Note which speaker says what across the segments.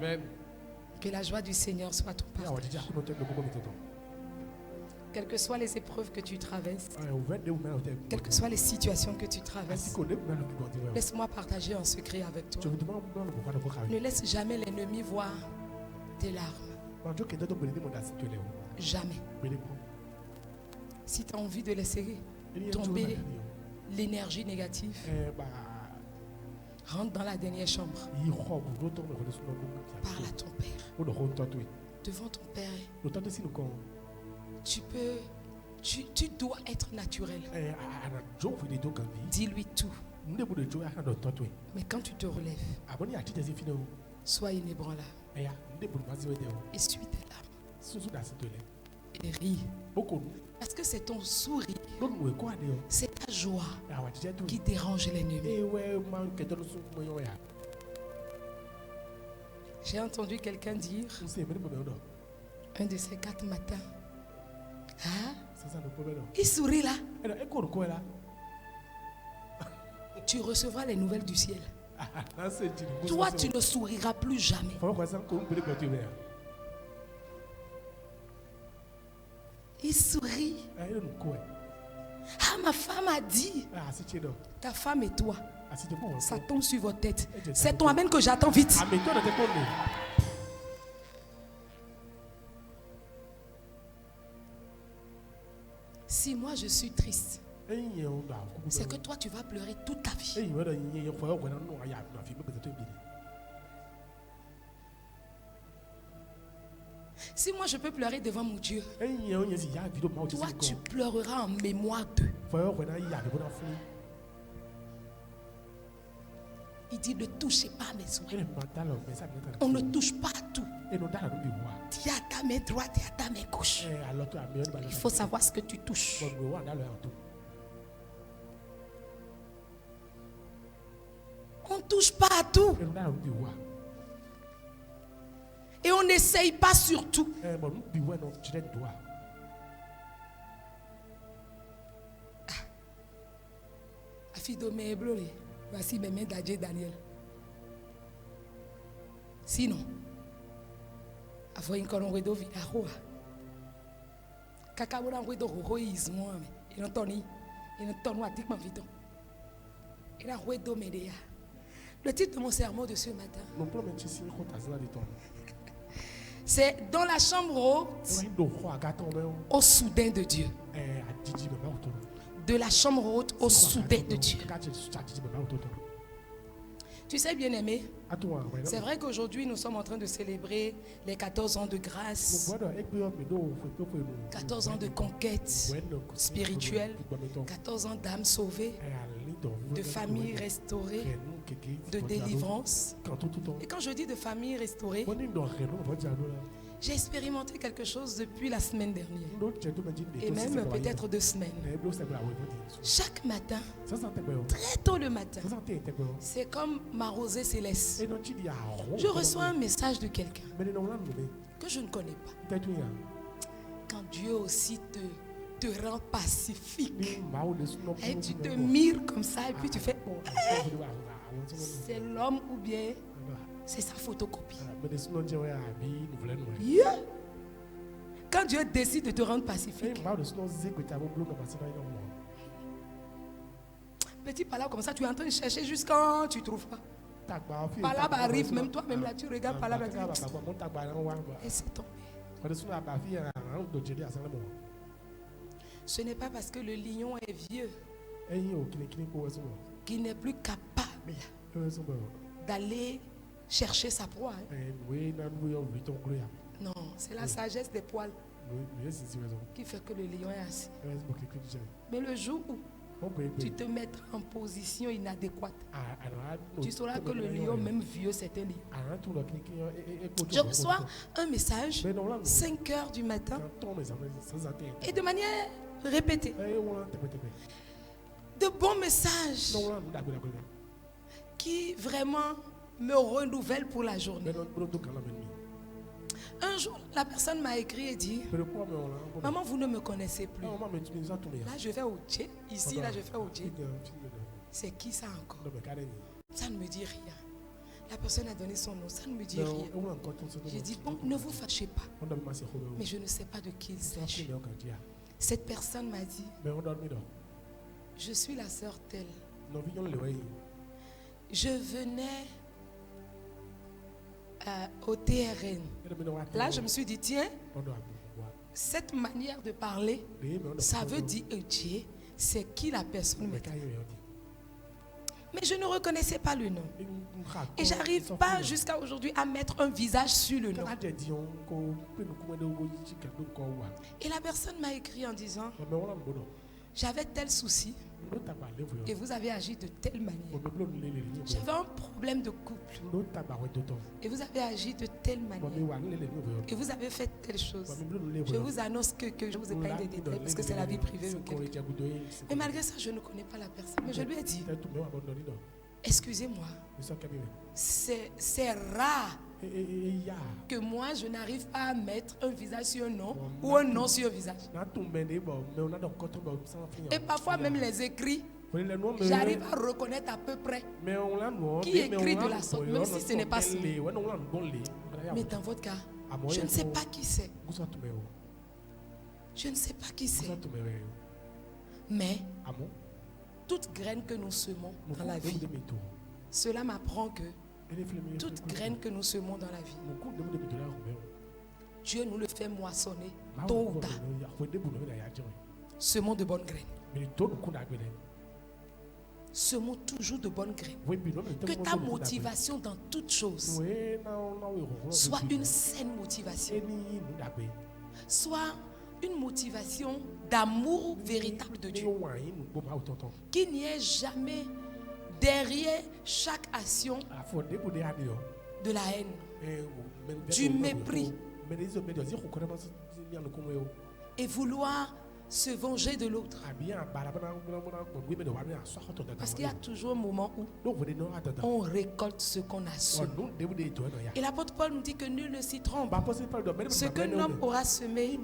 Speaker 1: Amen.
Speaker 2: Que la joie du Seigneur soit ton partage. Quelles que soient les épreuves que tu traverses, quelles que soient les situations que tu traverses, laisse-moi partager un secret avec toi. Ne laisse jamais l'ennemi voir tes larmes. Jamais. Si tu as envie de laisser tomber l'énergie négative, rentre dans la dernière chambre. Parle à ton Père. Devant ton Père, tu dois être naturel. Dis-lui tout. Mais quand tu te relèves, sois inébranlable. Essuie tes larmes. Et ris. Parce que c'est ton sourire, c'est ta joie qui dérange l'ennemi. J'ai entendu quelqu'un dire un de ces 4 matins, hein? Il sourit là. Tu recevras les nouvelles du ciel. Toi, tu ne souriras plus jamais. Il sourit. Ah, ma femme a dit. Ta femme et toi, ça tombe sur votre tête. C'est ton amen que j'attends vite. Si moi je suis triste, c'est que toi tu vas pleurer toute ta vie. Si moi je peux pleurer devant mon Dieu, toi tu pleureras en mémoire d'eux. Il dit ne touchez pas à mes souhaits. On ne touche pas à tout. Tu es à ta main droite et à ta main gauche. Il faut savoir ce que tu touches. On ne touche pas à tout. Et on n'essaye pas surtout. Voici mes mains d'Adjé Daniel. Sinon, il le titre de mon sermon de ce matin, c'est dans la chambre haute au soudain de Dieu. De la chambre haute au soudain de Dieu. Tu sais, bien-aimé, c'est vrai qu'aujourd'hui nous sommes en train de célébrer les 14 ans de grâce, 14 ans de conquête spirituelle, 14 ans d'âmes sauvées, de familles restaurées, de délivrance. Et quand je dis de famille restaurée, j'ai expérimenté quelque chose depuis la semaine dernière et même peut-être 2 semaines. Chaque matin, très tôt le matin, c'est comme ma rosée céleste. Je reçois un message de quelqu'un que je ne connais pas. Quand Dieu aussi te rend pacifique et tu te mires comme ça et puis tu fais c'est l'homme ou bien c'est sa photocopie. Yeah. Quand Dieu décide de te rendre pacifique, petit par là comme ça, tu es en train de chercher jusqu'à tu ne trouves pas. Par là arrive, même toi-même là, tu regardes par là. Et c'est tombé. Ce n'est pas parce que le lion est vieux qu'il n'est plus capable d'aller chercher sa proie. Non, c'est la sagesse des poils qui fait que le lion est assis. Mais le jour où tu te mettras en position inadéquate, tu sauras que le lion, même vieux, c'est un lion. Je reçois un message 5 heures du matin et de manière répétée. De bons messages qui vraiment me renouvellent pour la journée. Un jour, la personne m'a écrit et dit: maman, vous ne me connaissez plus. Là, je vais au Djé. Ici, là, je fais au Djé. C'est qui ça encore? Ça ne me dit rien. La personne a donné son nom, ça ne me dit rien. J'ai dit, bon, ne vous fâchez pas. Mais je ne sais pas de qui il s'agit. Cette personne m'a dit, je suis la sœur telle. Je venais au TRN. Là, je me suis dit, tiens, cette manière de parler, ça veut dire Dieu, c'est qui la personne. Mais je ne reconnaissais pas le nom. Et j'arrive pas jusqu'à aujourd'hui à mettre un visage sur le nom. Et la personne m'a écrit en disant, j'avais tel souci et vous avez agi de telle manière. J'avais un problème de couple et vous avez agi de telle manière. Et vous avez fait telle chose. Je vous annonce que je vous ai pas des détails parce que c'est la vie privée de quelqu'un. Mais malgré ça, je ne connais pas la personne. Mais je lui ai dit, excusez-moi, c'est rare que moi je n'arrive pas à mettre un visage sur un nom ou un nom sur un visage. Et parfois même les écrits, j'arrive à reconnaître à peu près qui écrit de la sorte, même si ce n'est pas cela. Mais dans votre cas, je ne sais pas qui c'est. Je ne sais pas qui c'est. Mais toute graine que nous semons dans la vie, cela m'apprend que toute graine que nous semons dans la vie, Dieu nous le fait moissonner tôt ou tard. Semons de bonnes graines. Semons toujours de bonnes graines. Que ta motivation dans toute chose soit une saine motivation. Soit une motivation d'amour véritable de Dieu. Qu'il n'y ait jamais derrière chaque action de la haine, du mépris et vouloir se venger de l'autre. Parce qu'il y a toujours un moment où on récolte ce qu'on a semé. Et l'apôtre Paul nous dit que nul ne s'y trompe. Ce que l'homme aura semé,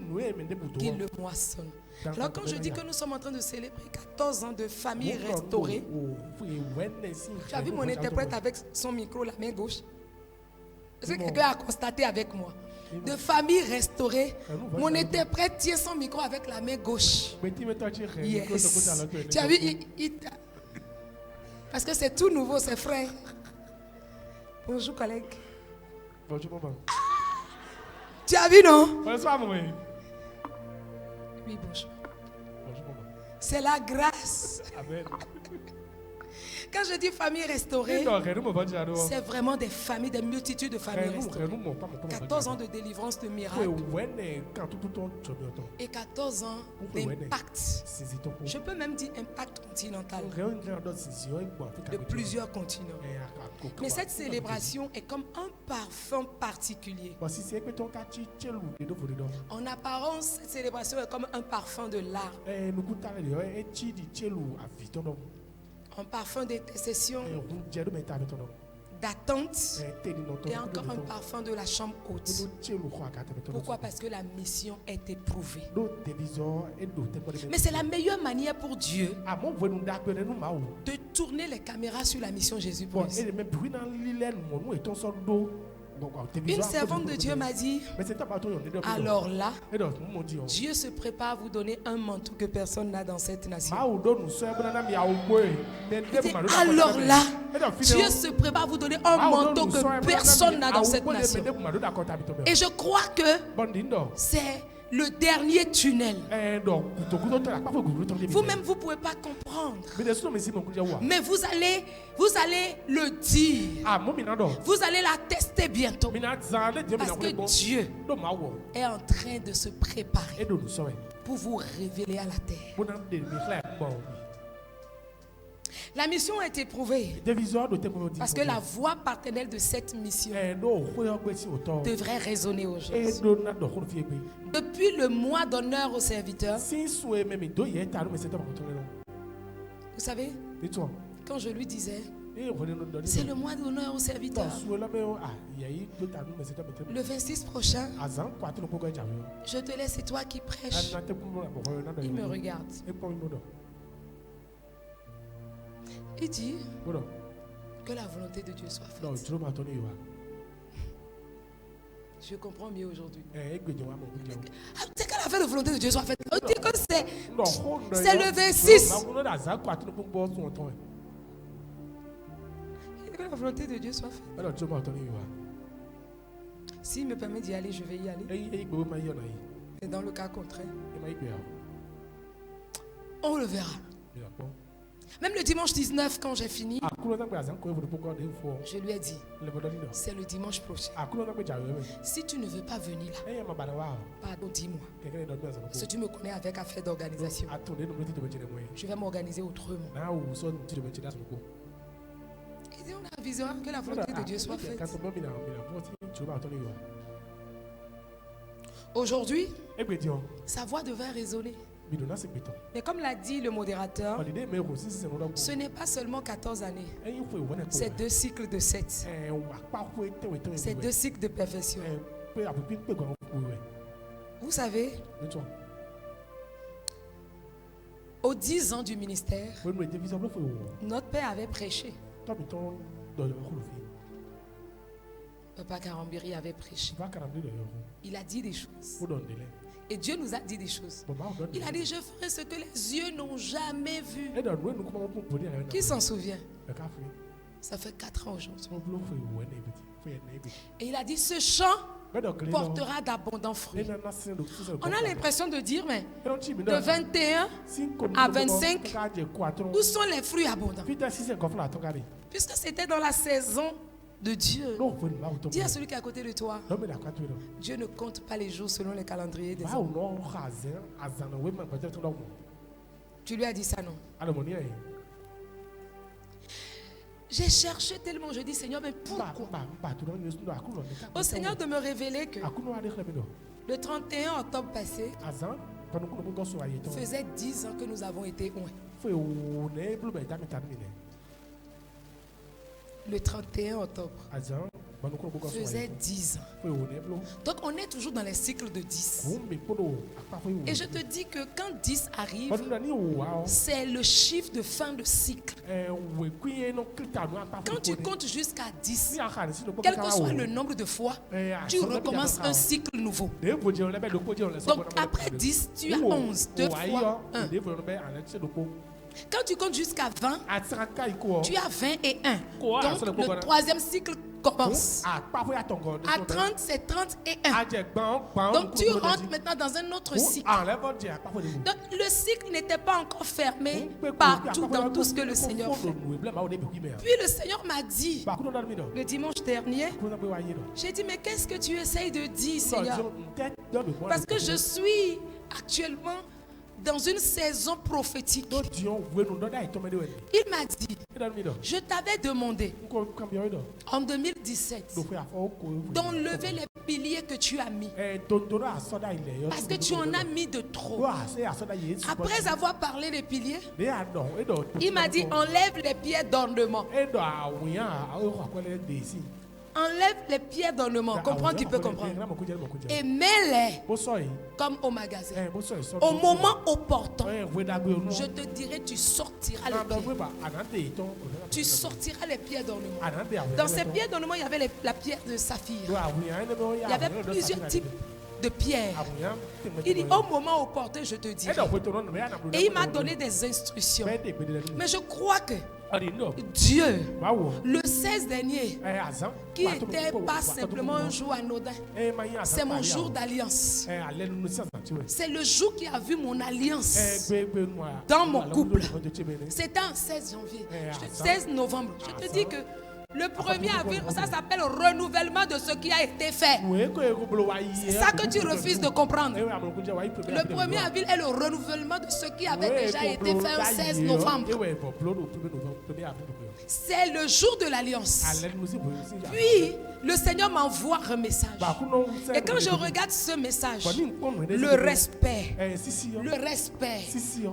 Speaker 2: qu'il le moissonne. Alors quand je dis que nous sommes en train de célébrer 14 ans de famille restaurée, tu as vu mon interprète avec son micro, la main gauche? Est-ce que quelqu'un a constaté avec moi? De famille restaurée, mon interprète tient son micro avec la main gauche. Yes. Tu as vu, parce que c'est tout nouveau, c'est frais. Bonjour collègue.
Speaker 1: Bonjour maman.
Speaker 2: Tu as vu, non?
Speaker 1: Bonsoir maman.
Speaker 2: Oui, bonjour.
Speaker 1: Bonjour maman.
Speaker 2: C'est la grâce.
Speaker 1: Amen.
Speaker 2: Quand je dis famille restaurée, c'est vraiment des familles, des multitudes de familles restaurées. 14 ans de délivrance, de miracles. Et 14 ans d'impact. Je peux même dire impact continental. De plusieurs continents. Mais cette célébration est comme un parfum particulier. En apparence, cette célébration est comme un parfum de larmes. Un parfum d'intercession, d'attente et encore un parfum de la chambre haute. Pourquoi? Parce que la mission est éprouvée. Mais c'est la meilleure manière pour Dieu de tourner les caméras sur la mission Jésus-Christ. Une servante de Dieu m'a dit, alors là, Dieu se prépare à vous donner un manteau que personne n'a dans cette nation. Alors là, Dieu se prépare à vous donner un manteau que personne n'a dans cette nation. Et je crois que c'est le dernier tunnel. Vous-même, vous ne pouvez pas comprendre. Mais vous allez le dire. Vous allez la tester bientôt. Parce que Dieu est en train de se préparer pour vous révéler à la terre. La mission a été éprouvée parce que la voix paternelle de cette mission devrait résonner aujourd'hui. Depuis le mois d'honneur aux serviteurs, vous savez, quand je lui disais, c'est le mois d'honneur aux serviteurs, le 26 prochain, je te laisse, c'est toi qui prêches. Il me regarde. Il dit, Que la volonté de Dieu soit faite.
Speaker 1: Non, tu vas attendre.
Speaker 2: Je comprends mieux aujourd'hui.
Speaker 1: Eh,
Speaker 2: C'est qu'elle a fait la volonté de Dieu soit faite. On dit que c'est le 26. Que la volonté de Dieu soit faite.
Speaker 1: Alors, tu vas attendre.
Speaker 2: S'il me permet d'y aller, je vais y aller. Et dans le cas contraire, on le verra. Même le dimanche 19, quand j'ai fini, je lui ai dit, c'est le dimanche prochain. Si tu ne veux pas venir là, pardon, dis-moi. Parce que tu me connais avec affaire d'organisation. Je vais m'organiser autrement. Il dit, on a vision que la volonté de Dieu soit faite. Aujourd'hui, sa voix devait résonner. Mais comme l'a dit le modérateur, ce n'est pas seulement 14 années. C'est 2 cycles de 7. C'est 2 cycles de perfection. Vous savez, aux 10 ans du ministère, notre père avait prêché. Papa Karambiri avait prêché. Il a dit des choses. Et Dieu nous a dit des choses. Il a dit, je ferai ce que les yeux n'ont jamais vu. Qui s'en souvient? Ça fait 4 ans aujourd'hui. Et il a dit, ce champ portera d'abondants fruits. On a l'impression de dire, mais de 21 à 25, où sont les fruits abondants? Puisque c'était dans la saison de Dieu. Dis à celui qui est à côté de toi, Dieu ne compte pas les jours selon les calendriers des hommes. Tu lui as dit ça, non? J'ai cherché tellement, je dis, Seigneur, mais pourquoi? Au Seigneur de me révéler que le 31 octobre passé faisait 10 ans que nous avons été loin. Le 31 octobre faisait 10 ans. Donc on est toujours dans les cycles de 10. Et je te dis que quand 10 arrive, c'est le chiffre de fin de cycle. Quand tu comptes jusqu'à 10, quel que soit le nombre de fois, tu recommences un cycle nouveau. Donc après 10, tu as 11, 2 fois 1. Quand tu comptes jusqu'à 20, tu as 20 et 1. Donc le troisième cycle commence. À 30, c'est 30 et 1. Donc tu rentres maintenant dans un autre cycle. Donc le cycle n'était pas encore fermé partout dans tout ce que le Seigneur fait. Puis le Seigneur m'a dit, le dimanche dernier, j'ai dit, mais qu'est-ce que tu essayes de dire, Seigneur? Parce que je suis actuellement dans une saison prophétique. Il m'a dit, je t'avais demandé en 2017 d'enlever les piliers que tu as mis. Parce que tu en as mis de trop. Après avoir parlé des piliers, il m'a dit, enlève les pierres d'ornement. Enlève les pierres d'ornement. Comprends, tu peux comprendre. Et mets-les comme au magasin. Au moment opportun, je te dirai, tu sortiras les pierres. Tu sortiras les pierres d'ornement. Dans ces pierres d'ornement, il y avait la pierre de saphir. Il y avait plusieurs types de pierres. Il dit, au moment opportun, je te dirai. Et il m'a donné des instructions. Mais je crois que Dieu, le 16 dernier, qui n'était pas simplement un jour anodin, c'est mon jour d'alliance. C'est le jour qui a vu mon alliance dans mon couple. C'était en 16 janvier, 16 novembre. Je te dis que le 1er avril, ça s'appelle renouvellement de ce qui a été fait. C'est ça que tu refuses de comprendre. Le 1er avril est le renouvellement de ce qui avait déjà été fait le 16 novembre. C'est le jour de l'alliance. Puis, le Seigneur m'envoie un message. Et quand je regarde ce message, le respect,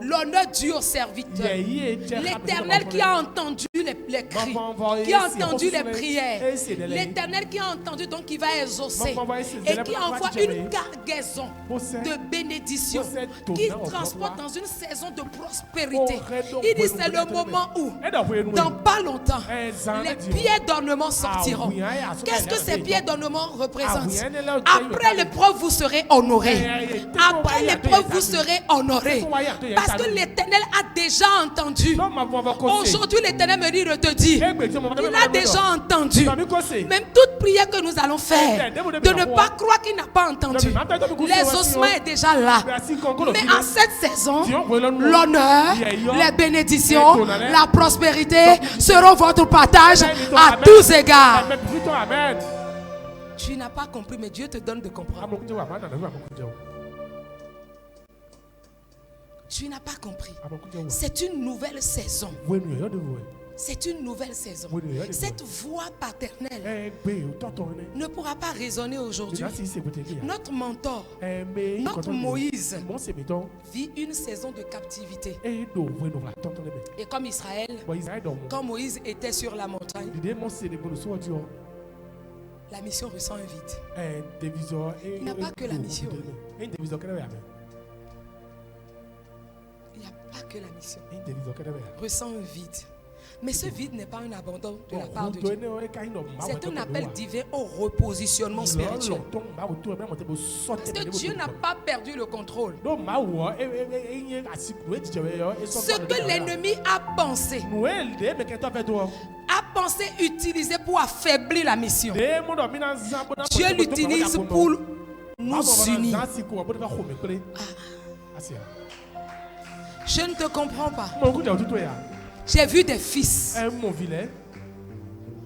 Speaker 2: l'honneur dû au serviteur, l'Éternel qui a entendu les cris, qui a entendu les prières, l'Éternel qui a entendu, donc qui va exaucer et qui envoie une cargaison de bénédiction qui transporte dans une saison de prospérité. Il dit c'est le moment où, dans pas longtemps, les pieds d'ornement sortiront. Qu'est-ce que ces pieds d'ornement représentent? Après l'épreuve, vous serez honorés. Après l'épreuve, vous serez honorés. Parce que l'Éternel a déjà entendu. Aujourd'hui, l'Éternel me dit de te dire, il a déjà entendu. Même toute prière que nous allons faire, de ne pas croire qu'il n'a pas entendu. L'exaucement est déjà là. Mais en cette saison, l'honneur, les bénédictions, la prospérité seront votre partage à tous égards. Tu n'as pas compris, mais Dieu te donne de comprendre. Tu n'as pas compris. C'est une nouvelle saison. C'est une nouvelle saison. Cette voix paternelle ne pourra pas résonner aujourd'hui. Notre mentor, notre Moïse, vit une saison de captivité. Et comme Israël, quand Moïse était sur la montagne, la mission ressent un vide. Il n'y a pas que la mission. Il n'y a pas que la mission. Ressent un vide. Mais ce vide n'est pas un abandon de la part de Dieu. C'est un appel divin au repositionnement spirituel. Parce que Dieu n'a pas perdu le contrôle. Ce que l'ennemi a pensé utiliser pour affaiblir la mission, Dieu l'utilise pour nous unir. Je ne te comprends pas. J'ai vu des fils.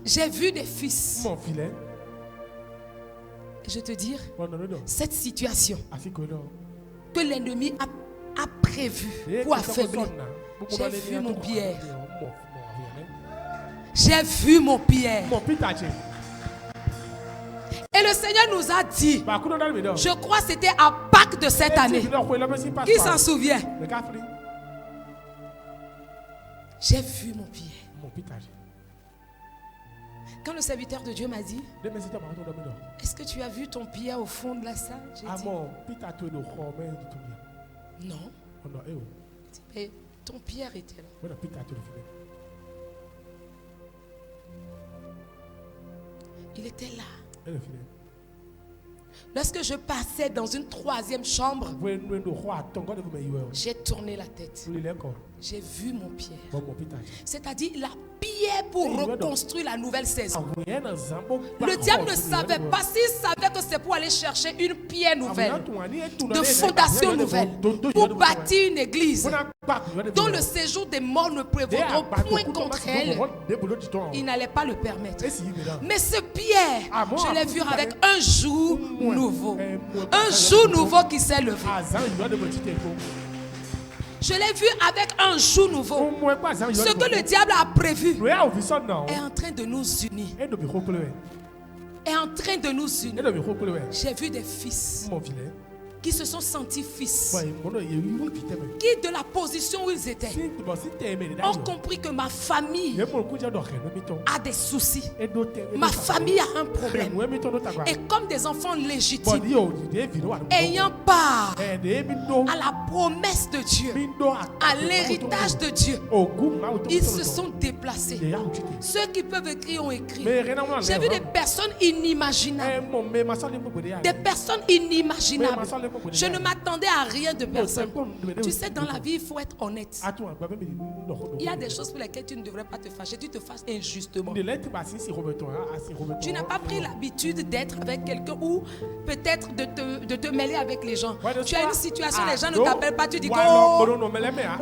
Speaker 2: J'ai vu des fils. Je te dis, cette situation que l'ennemi a prévue pour affaiblir. J'ai vu mon Pierre. J'ai vu mon Pierre. Et le Seigneur nous a dit, je crois que c'était à Pâques de cette année. Qui s'en souvient? J'ai vu mon Pierre. Quand le serviteur de Dieu m'a dit, est-ce que tu as vu ton Pierre au fond de la salle? J'ai dit, non. Mais ton Pierre était là. Il était là. Lorsque je passais dans une troisième chambre, j'ai tourné la tête. J'ai vu mon Pierre. C'est-à-dire la pierre pour reconstruire la nouvelle saison. Le diable ne savait pas. S'il savait que c'est pour aller chercher une pierre nouvelle, de fondation nouvelle, pour bâtir une église dont le séjour des morts ne prévaudra point contre elle, il n'allait pas le permettre. Mais ce Pierre, je l'ai vu avec un jour nouveau. Un jour nouveau qui s'est levé. Je l'ai vu avec un jour nouveau. Ce que le diable a prévu est en train de nous unir. Est en train de nous unir. J'ai vu des fils qui se sont sentis fils, qui de la position où ils étaient ont compris que ma famille a des soucis, ma famille a un problème, et comme des enfants légitimes ayant part à la promesse de Dieu, à l'héritage de Dieu, ils se sont déplacés. Ceux qui peuvent écrire ont écrit. J'ai vu des personnes inimaginables, des personnes inimaginables. Je ne m'attendais à rien de personne. Tu sais, dans la vie, il faut être honnête. Il y a des choses pour lesquelles tu ne devrais pas te fâcher. Tu te fâches injustement. Tu n'as pas pris l'habitude d'être avec quelqu'un ou peut-être de te mêler avec les gens. Tu as une situation, les gens ne t'appellent pas. Tu dis, oh,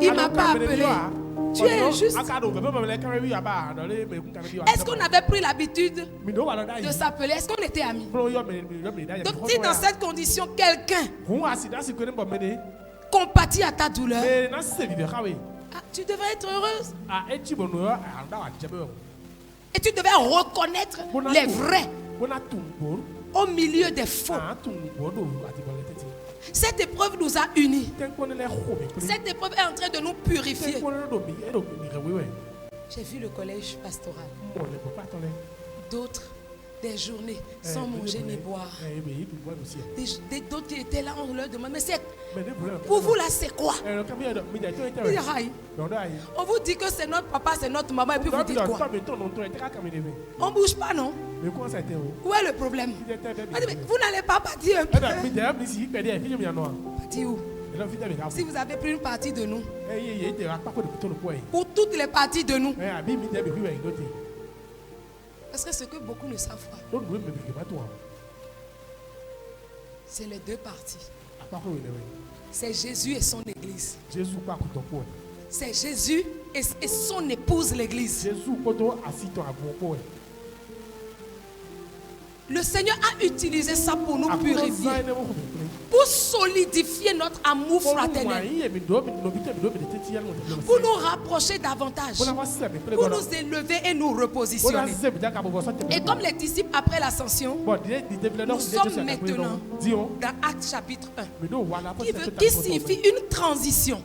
Speaker 2: il ne m'a pas appelé. Tu es injuste. Est-ce qu'on avait pris l'habitude de s'appeler? Est-ce qu'on était amis? Donc si dans cette condition, quelqu'un compatit à ta douleur, tu devrais être heureuse. Et tu devais reconnaître les vrais au milieu des faux. Cette épreuve nous a unis. Cette épreuve est en train de nous purifier. J'ai vu le collège pastoral. D'autres, des journées sans manger ni boire. D'autres qui étaient là, on leur demande, mais c'est pour vous là, c'est quoi? On vous dit que c'est notre papa, c'est notre maman, et puis vous dites quoi? On ne bouge pas, non? Où est le problème? Vous n'allez pas partir un peu. Partir où? Si vous avez pris une partie de nous, pour toutes les parties de nous. Parce que ce que beaucoup ne savent pas, c'est les deux parties. C'est Jésus et son église. C'est Jésus et son épouse l'église. Le Seigneur a utilisé ça pour nous purifier, pour solidifier notre amour fraternel, pour nous rapprocher davantage, pour nous élever et nous repositionner. Et comme les disciples après l'ascension, nous sommes maintenant dans Actes chapitre 1, qui signifie une transition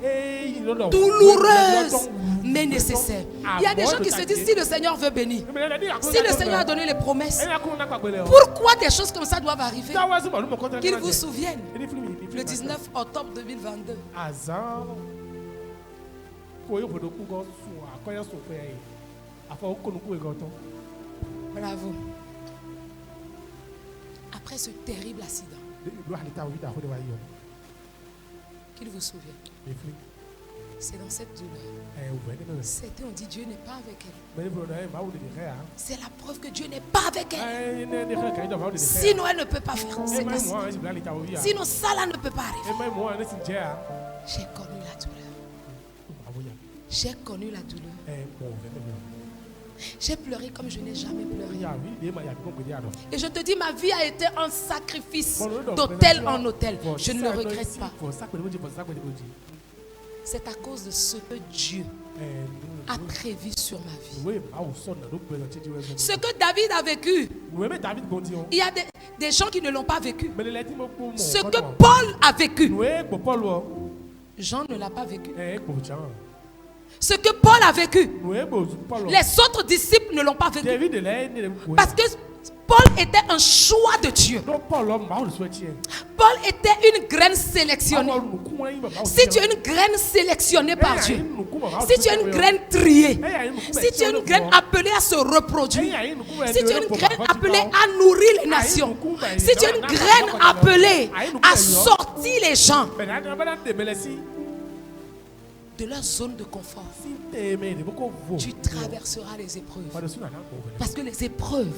Speaker 2: douloureuse mais nécessaire. Il y a des gens qui se disent, si le Seigneur veut bénir, si le Seigneur a donné les promesses, pourquoi des choses comme ça doivent arriver? Qu'ils vous souviennent. Le 19 octobre 2022. Bravo. Après ce terrible accident, qu'ils vous souviennent. C'est dans cette douleur. C'était, on dit, Dieu n'est pas avec elle. C'est la preuve que Dieu n'est pas avec elle. Sinon, elle ne peut pas faire cet accident. Sinon, ça là ne peut pas arriver. J'ai connu la douleur. J'ai connu la douleur. J'ai pleuré comme je n'ai jamais pleuré. Et je te dis, ma vie a été un sacrifice d'autel en autel. Je ne le regrette pas. C'est à cause de ce que Dieu a prévu sur ma vie. Ce que David a vécu, il y a des gens qui ne l'ont pas vécu. Ce que Paul a vécu, Jean ne l'a pas vécu. Ce que Paul a vécu, les autres disciples ne l'ont pas vécu. Parce que Paul était un choix de Dieu. Paul était une graine sélectionnée. Si tu es une graine sélectionnée par Dieu, si tu es une graine triée, si tu es une graine appelée à se reproduire, si tu es une graine appelée à nourrir les nations, si tu es une graine appelée à sortir les gens de leur zone de confort, tu traverseras les épreuves. Parce que les épreuves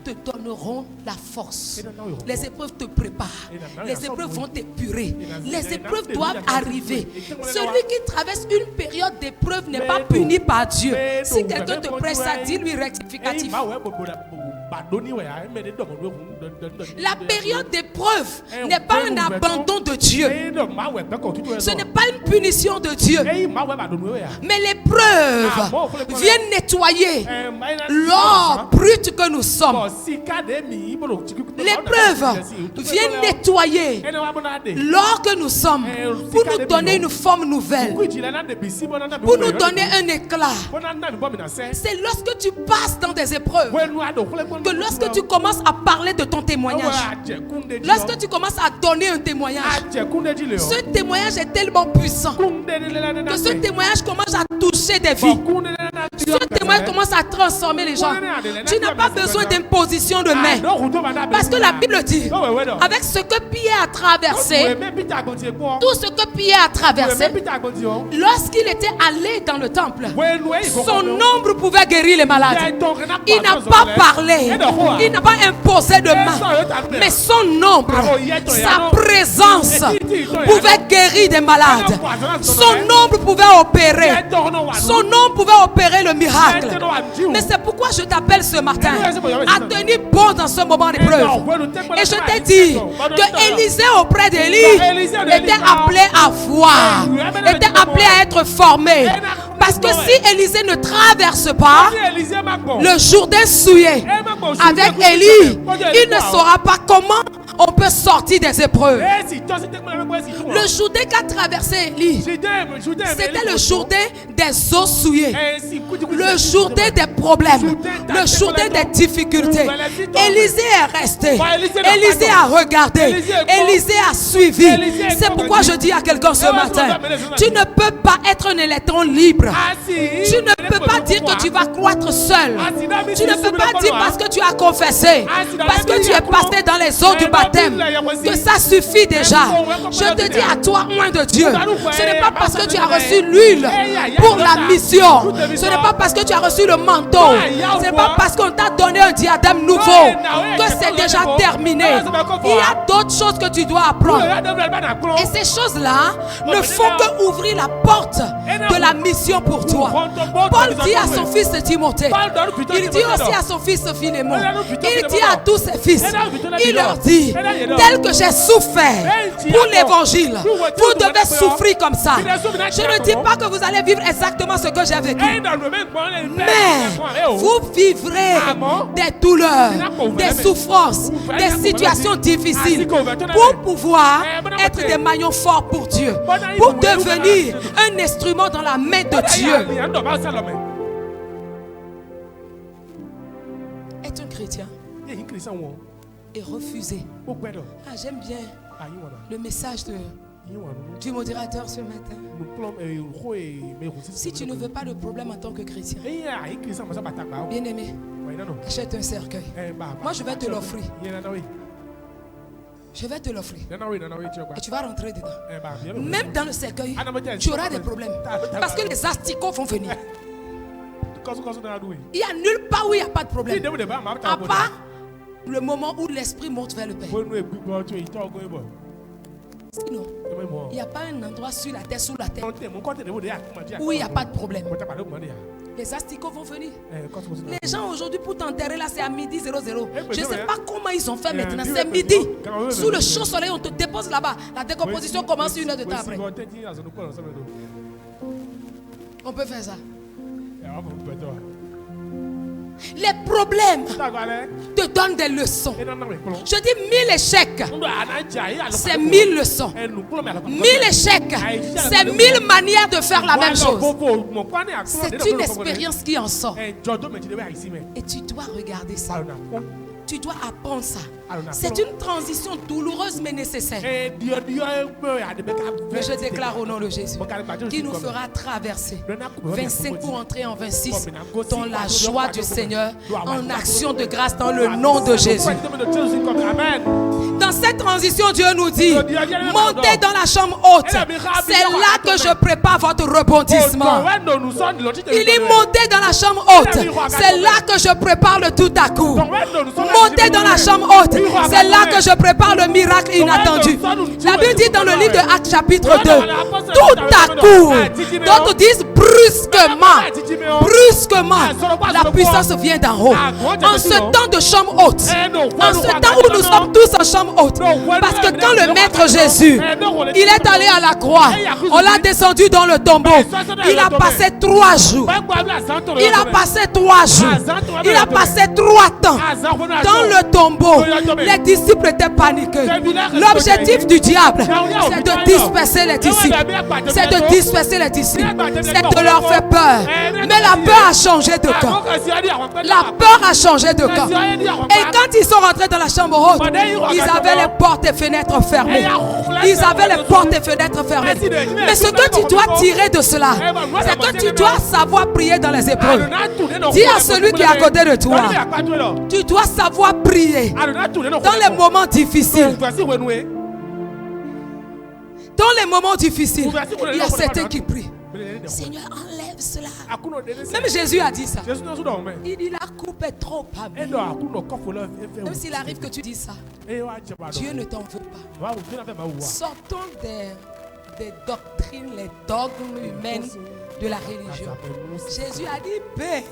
Speaker 2: te donneront la force. Les épreuves te préparent. Les épreuves vont t'épurer. Les épreuves doivent arriver. Celui qui traverse une période d'épreuve n'est pas puni par Dieu. Si quelqu'un te presse ça, dis-lui rectificatif. La période d'épreuve n'est pas un abandon de Dieu. Ce n'est pas une punition de Dieu. Mais l'épreuve vient nettoyer l'or brut que nous sommes. L'épreuve vient nettoyer l'or que nous sommes pour nous donner une forme nouvelle, pour nous donner un éclat. C'est lorsque tu passes dans des épreuves que lorsque tu commences à parler de ton témoignage, lorsque tu commences à donner un témoignage, ce témoignage est tellement puissant que ce témoignage commence à toucher des vies. Ce témoignage commence à transformer les gens. Tu n'as pas besoin d'imposition de main. Parce que la Bible dit, avec ce que Pierre a traversé, tout ce que Pierre a traversé, lorsqu'il était allé dans le temple, son ombre pouvait guérir les malades. Il n'a pas parlé, il n'a pas imposé de main, mais son ombre, sa présence pouvait guérir des malades. Son ombre pouvait opérer. Son nom pouvait opérer le miracle. Mais c'est pourquoi je t'appelle ce matin à tenir bon dans ce moment d'épreuve. Et je t'ai dit que Élisée auprès d'Élie était appelé à voir, était appelé à être formé. Parce que si Élisée ne traverse pas le Jourdain souillé avec Élie, il ne saura pas comment on peut sortir des épreuves. Le Jourdain qu'a traversé Élie, c'était le Jourdain des eaux souillées, le Jourdain des problèmes, le Jourdain des difficultés. Élisée est resté, Élisée a regardé, Élisée a suivi. C'est pourquoi je dis à quelqu'un ce matin, tu ne peux pas être un électron libre. Tu ne peux pas dire que tu vas croître seul. Tu ne peux pas dire parce que tu as confessé, parce que tu es passé dans les eaux du baptême, que ça suffit déjà. Je te dis à toi, moins de Dieu, ce n'est pas parce que tu as reçu l'huile pour la mission, ce n'est pas parce que tu as reçu le manteau, ce n'est pas parce qu'on t'a donné un diadème nouveau que c'est déjà terminé. Il y a d'autres choses que tu dois apprendre. Et ces choses-là ne font que ouvrir la porte de la mission pour toi. Paul dit à son fils Timothée, il dit aussi à son fils Philémon, il dit à tous ses fils, il leur dit, tel que j'ai souffert pour l'évangile, vous devez souffrir comme ça. Je ne dis pas que vous allez vivre exactement ce que j'ai vécu, mais vous vivrez des douleurs, des souffrances, des situations difficiles pour pouvoir être des maillons forts pour Dieu, pour devenir un instrument dans la main de Dieu. Être un chrétien et refuser. Ah, j'aime bien le message du modérateur ce matin. Si tu ne veux pas de problème en tant que chrétien, bien aimé, achète un cercueil. Moi, je vais te l'offrir. Je vais te l'offrir. Et tu vas rentrer dedans. Même dans le cercueil, tu auras des problèmes. Parce que les asticots vont venir. Il n'y a nulle part où il n'y a pas de problème. À part le moment où l'esprit monte vers le Père. Sinon, il n'y a pas un endroit sur la terre, sous la terre, où il n'y a pas de problème. Les asticots vont venir. Les gens aujourd'hui, pour t'enterrer là, c'est à midi 00. Je ne sais pas comment ils ont fait maintenant. C'est midi. Sous le chaud soleil, on te dépose là-bas. La décomposition commence 1 heure de temps après. On peut faire ça. Les problèmes te donnent des leçons. Je dis 1000 échecs, c'est 1000 leçons. 1000 échecs, c'est 1000 manières de faire la même chose. C'est une expérience qui en sort. Et tu dois regarder ça. Tu dois apprendre ça. C'est une transition douloureuse mais nécessaire. Mais je déclare au nom de Jésus qui nous fera traverser 25 pour entrer en 26 dans la joie du Seigneur, en action de grâce dans le nom de Jésus. Dans cette transition, Dieu nous dit, montez dans la chambre haute. C'est là que je prépare votre rebondissement. Il dit, montez dans la chambre haute. C'est là que je prépare le tout à coup. Montez dans la chambre haute. C'est là que je prépare le miracle inattendu. La Bible dit dans le livre de Actes chapitre 2, tout à coup, d'autres disent brusquement, la puissance vient d'en haut. En ce temps de chambre haute, en ce temps où nous sommes tous en chambre haute, parce que quand le Maître Jésus, il est allé à la croix, on l'a descendu dans le tombeau, il a passé 3 jours. Il a passé 3 jours. Il a passé 3 temps dans le tombeau. Les disciples étaient paniqués. L'objectif du diable, c'est de disperser les disciples. C'est de disperser les disciples. C'est de leur faire peur. Mais la peur a changé de camp. La peur a changé de camp. Et quand ils sont rentrés dans la chambre haute, ils avaient les portes et fenêtres fermées. Ils avaient les portes et fenêtres fermées. Mais ce que tu dois tirer de cela, c'est que tu dois savoir prier dans les épreuves. Dis à celui qui est à côté de toi, tu dois savoir prier dans les moments difficiles. Dans les moments difficiles, il y a certains qui prient. Seigneur, enlève cela. Même Jésus a dit ça. Il dit la coupe est trop amère. Même s'il arrive que tu dis ça, Dieu ne t'en veut pas. Sortons des doctrines, les dogmes humaines de la religion. Jésus a dit paix.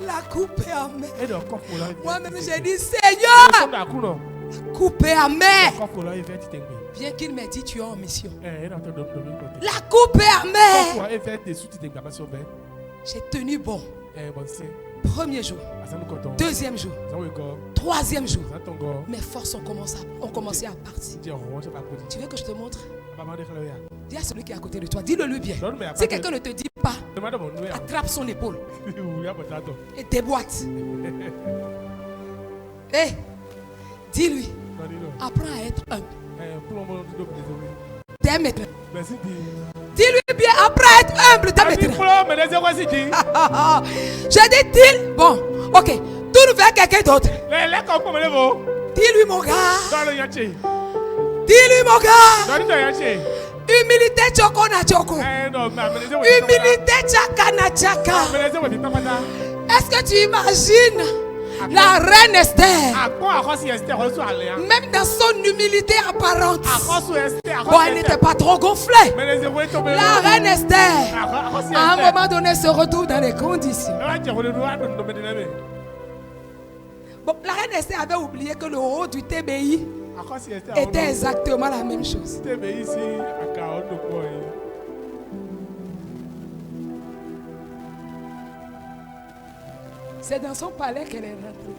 Speaker 2: La coupe est amère. Moi-même j'ai dit Seigneur, la coupe est amère. Bien qu'il m'ait dit tu es en mission. La coupe est amère. J'ai tenu bon. Premier jour, deuxième jour, troisième jour, mes forces ont commencé à partir. Tu veux que je te montre? Dis à celui qui est à côté de toi, dis-le lui bien. Si quelqu'un ne te dit pas, attrape son épaule et déboîte. Hé, dis-lui, apprends à être humble. Dès maintenant. Dis-lui bien, apprends à être humble dès maintenant. Je dis, dis, bon, ok, tourne vers quelqu'un d'autre. Dis-lui mon gars. Dis-lui mon gars. Humilité choko na choko. Humilité chaka na chaka. Est-ce que tu imagines la reine Esther, même dans son humilité apparente, bon, elle n'était pas trop gonflée. La reine Esther, à un moment donné, se retrouve dans les conditions. Bon, la reine Esther avait oublié que le haut du TBI était exactement la même chose. C'est dans son palais qu'elle est rentrée.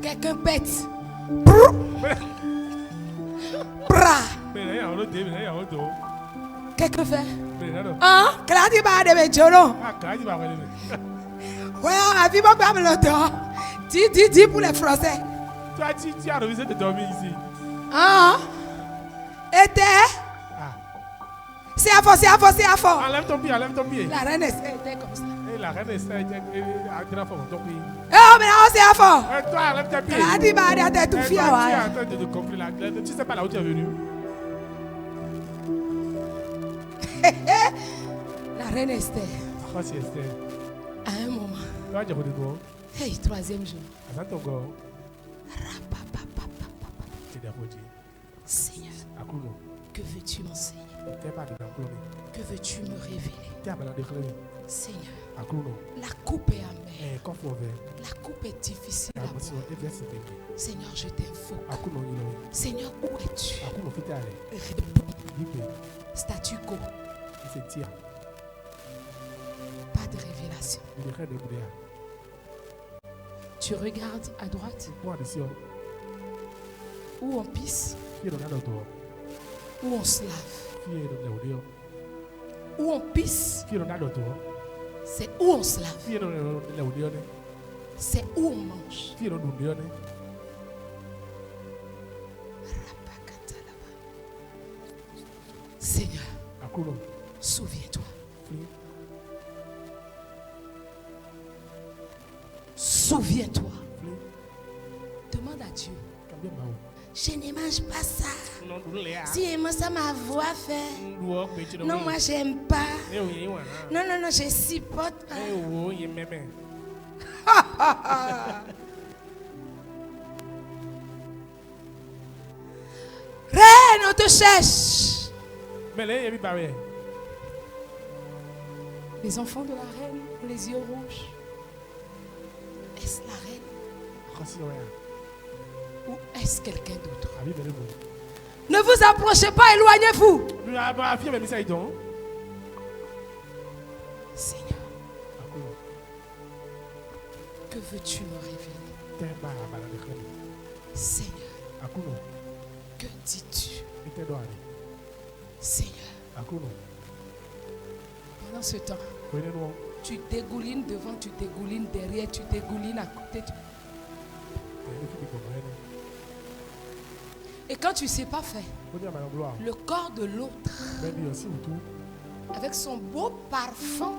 Speaker 2: Quelqu'un pète. Quelqu'un fait. Hein? Ouais, on a vu mon père le temps. Dis pour les Français.
Speaker 1: Tu as révisé de dormir ici.
Speaker 2: Hein? Était. C'est à fond, c'est à fond, c'est à fond.
Speaker 1: Enlève ton pied, enlève ton pied.
Speaker 2: La reine Esther était comme ça.
Speaker 1: Et la reine Esther était à fond, ton pied.
Speaker 2: Oh, mais là, c'est à fond.
Speaker 1: Et toi, enlève tes pieds.
Speaker 2: Elle a dit, bah, elle a tout fier.
Speaker 1: Tu es en train de compris la glace. Tu sais pas là où tu es venu.
Speaker 2: La reine Esther. À un moment. Hey, troisième jour. Seigneur, que veux-tu m'enseigner? Que veux-tu me révéler? Seigneur, la coupe est amère. La coupe est difficile à boire. Seigneur, je t'invoque. Seigneur, où es-tu? Statu quo. Pas de révélation. Tu regardes à droite. Où on pisse. Où on se lave. Où on pisse. C'est où on se lave. C'est où on mange. Seigneur, souviens-toi. Souviens-toi. Demande à Dieu. Je ne mange pas ça. Si moi ça ma voix fait. Non, moi j'aime pas. Non, je supporte pas. Reine, on te cherche. Les enfants de la reine ont les yeux rouges. Est-ce la reine? Ou est-ce quelqu'un d'autre? Ne vous approchez pas, éloignez-vous. Seigneur, que veux-tu me révéler? Seigneur, que dis-tu? Seigneur, pendant ce temps, tu dégoulines devant, tu dégoulines derrière, tu dégoulines à côté. Et quand tu ne sais pas faire, le corps de l'autre, avec son beau parfum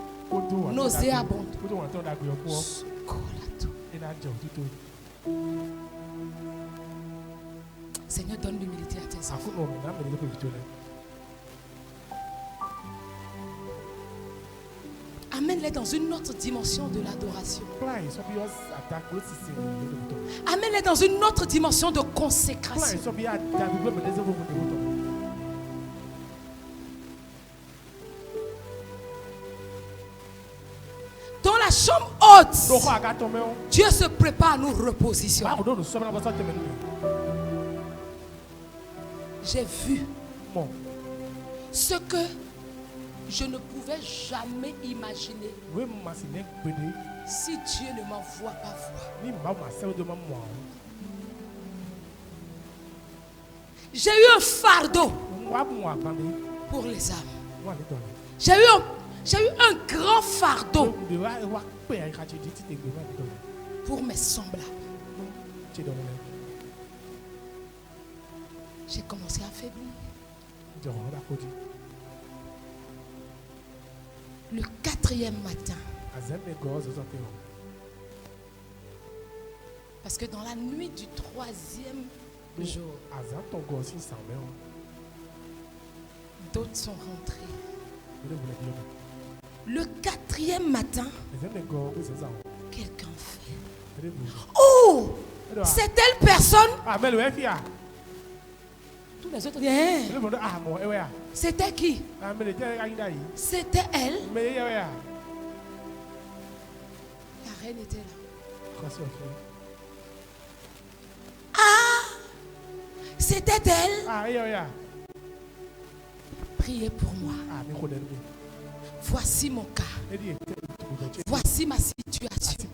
Speaker 2: nauséabond, Seigneur, donne l'humilité à tes enfants. Amène-les dans une autre dimension de l'adoration. Amène-les dans une autre dimension de consécration. Dans la chambre haute, Dieu se prépare à nous repositionner. J'ai vu Ce que je ne pouvais jamais imaginer si Dieu ne m'envoie pas voir. J'ai eu un fardeau pour les âmes. J'ai eu un grand fardeau pour mes semblables. J'ai commencé à faiblir. Le 4e matin. Parce que dans la nuit du 3e jour, d'autres sont rentrés. Le 4e matin, quelqu'un fait. Oh! C'est telle personne. Tous les autres disent, c'était qui? C'était elle. La reine était là. Ah! C'était elle. Priez pour moi. Voici mon cas. Voici ma situation.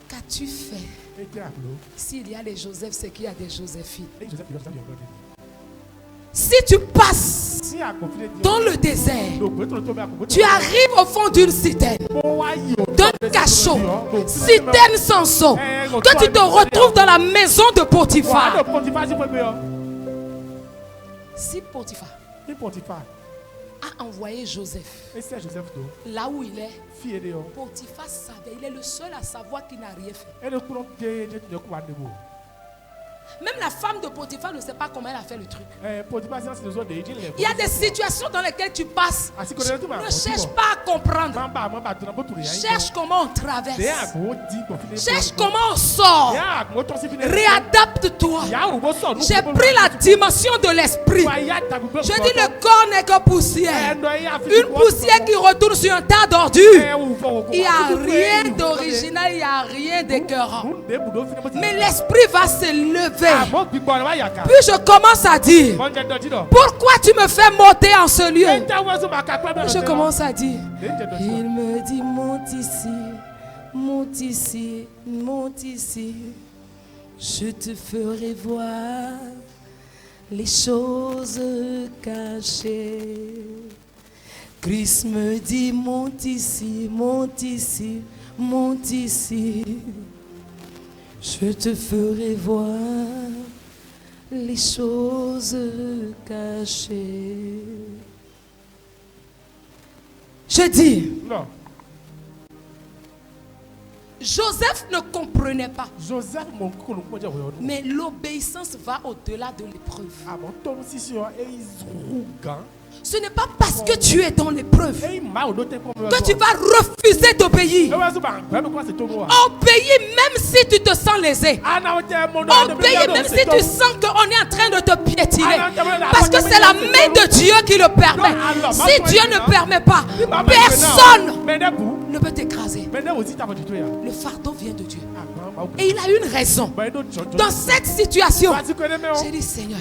Speaker 2: Qu'as-tu fait? S'il y a des Joseph, c'est qu'il y a des Joséphines. Si tu passes dans le désert, tu arrives au fond d'une citerne, d'un cachot, citerne sans eau, que tu te retrouves dans la maison de Potiphar. Si Potiphar a envoyé Joseph là où il est, Potiphar savait, il est le seul à savoir qu'il n'a rien fait. Même la femme de Potiphar ne sait pas comment elle a fait le truc. Il y a des situations dans lesquelles tu passes. Ne cherche pas à comprendre. Cherche comment on traverse. Cherche comment on sort. Réadapte-toi. J'ai pris la dimension de l'esprit. Je dis le corps n'est que poussière. Une poussière qui retourne sur un tas d'ordures. Il n'y a rien d'original, il n'y a rien d'écœurant. Mais l'esprit va se lever. Puis je commence à dire, pourquoi tu me fais monter en ce lieu? Je commence à dire, il me dit, monte ici, monte ici, monte ici. Je te ferai voir les choses cachées. Christ me dit, monte ici, monte ici, monte ici. Je te ferai voir les choses cachées. Je dis, non. Joseph ne comprenait pas. Mais l'obéissance va au-delà de l'épreuve. Ce n'est pas parce que tu es dans l'épreuve que tu vas refuser d'obéir. Obéis même si tu te sens lésé. Obéis même si tu sens qu'on est en train de te piétiner. Parce que c'est la main de Dieu qui le permet. Si Dieu ne permet pas, personne ne peut t'écraser. Le fardeau vient de Dieu. Et il a une raison. Dans cette situation, j'ai dit, Seigneur,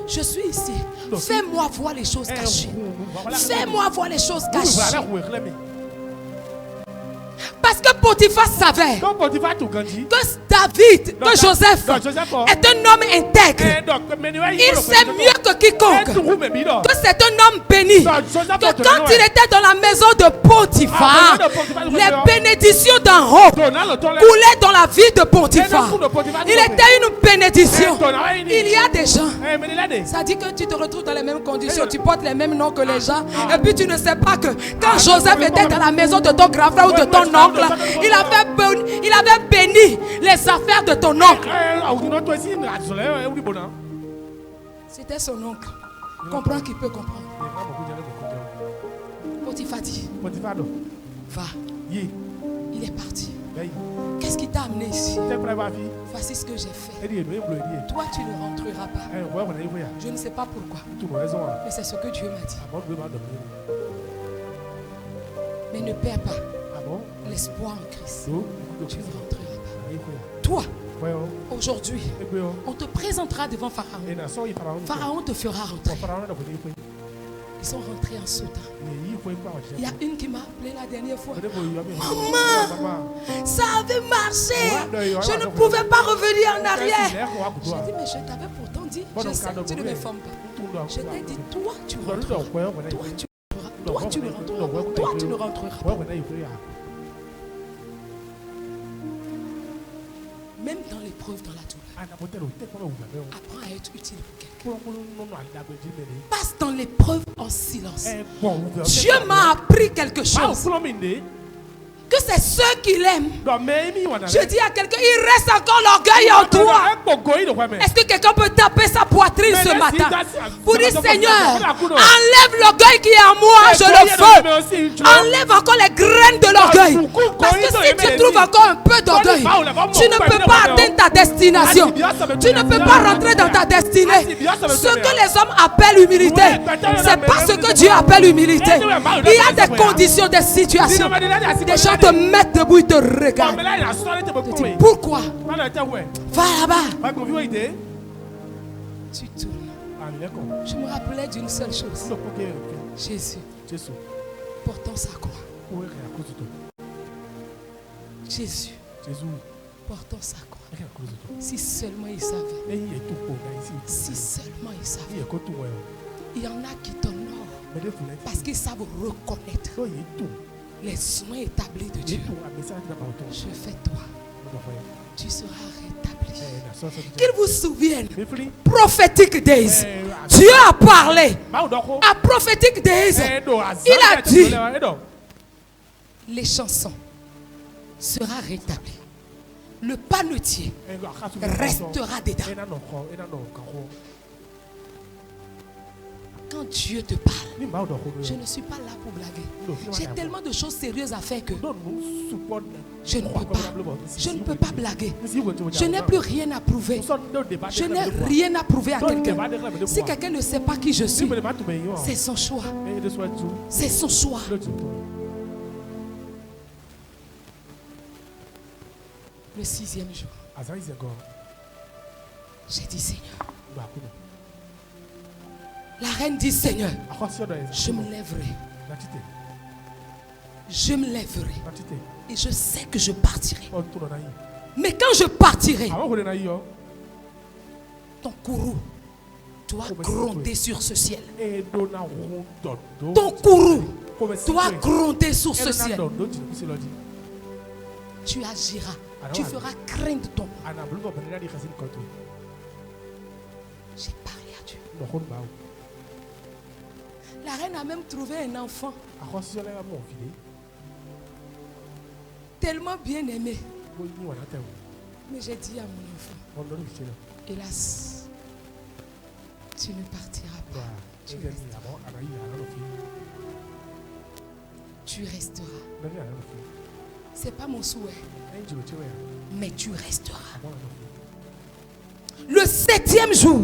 Speaker 2: je suis ici. Fais-moi voir les choses cachées. Fais-moi voir les choses cachées. Parce que Potiphar savait que David, que Joseph est un homme intègre. Il sait mieux que quiconque que c'est un homme béni. Que quand il était dans la maison de Potiphar, les bénédictions d'en haut coulaient dans la vie de Potiphar. Il était une bénédiction. Il y a des gens, ça dit que tu te retrouves dans les mêmes conditions, tu portes les mêmes noms que les gens, et puis tu ne sais pas que quand Joseph était dans la maison de ton grand frère ou de ton oncle, il avait béni les affaires de ton oncle. C'était son oncle. Comprends qu'il peut comprendre. Potiphar dit, va. Il est parti. Qu'est-ce qui t'a amené ici? Voici ce que j'ai fait. Toi, tu ne rentreras pas. Je ne sais pas pourquoi. Mais c'est ce que Dieu m'a dit. Mais ne perds pas l'espoir en Christ. Tu ne rentreras pas. Toi, aujourd'hui, on te présentera devant Pharaon. Pharaon te fera rentrer. Ils sont rentrés en sautant. Il y a une qui m'a appelé la dernière fois. Maman, ça avait marché. Je ne pouvais pas revenir en arrière. J'ai dit, mais je t'avais pourtant dit, je sais, tu ne m'informes pas. Je t'ai dit, toi, tu rentreras. Toi, tu ne rentreras. Toi, tu ne rentreras pas. Même dans l'épreuve, dans la douleur, apprends à être utile pour quelqu'un. Passe dans l'épreuve en silence. Dieu m'a appris quelque chose. Que c'est ceux qui l'aiment. Je dis à quelqu'un, il reste encore l'orgueil en toi. Est-ce que quelqu'un peut taper sa poitrine ce matin pour dire, Seigneur, enlève l'orgueil qui est en moi, je le veux. Enlève encore les graines de l'orgueil. Parce que si tu trouves encore un peu d'orgueil, tu ne peux pas atteindre ta destination. Tu ne peux pas rentrer dans ta destinée. Ce que les hommes appellent humilité, c'est pas ce que Dieu appelle humilité. Il y a des conditions, des situations. Des gens te mettent debout, ils te regardent. Te disent, pourquoi? Va là-bas. Tu tournes. Je me rappelais d'une seule chose. Jésus portant sa croix. Jésus portant sa croix. Si seulement il savait. Si seulement il savait. Il y en a qui t'honorent parce qu'ils savent reconnaître les soins établis de Dieu. Je fais toi. Tu seras rétabli. Qu'il vous souvienne, prophetic days. Dieu a parlé. À prophetic days, il a dit, les chansons sera rétabli. Le panetier restera dedans. Quand Dieu te parle, je ne suis pas là pour blaguer. J'ai tellement de choses sérieuses à faire que je ne peux pas. Je ne peux pas blaguer. Je n'ai plus rien à prouver. Je n'ai rien à prouver à quelqu'un. Si quelqu'un ne sait pas qui je suis, c'est son choix. C'est son choix. Le 6e jour, j'ai dit, Seigneur. La reine dit, Seigneur, je me lèverai. Je me lèverai. Et je sais que je partirai. Mais quand je partirai, ton courroux doit gronder sur ce ciel. Ton courroux doit gronder sur ce ciel. Tu agiras. Tu feras craindre ton nom. J'ai parlé à Dieu. La reine a même trouvé un enfant tellement bien aimé. Mais j'ai dit à mon enfant, hélas, tu ne partiras pas. Tu resteras. C'est pas mon souhait, mais tu resteras. Le 7e jour,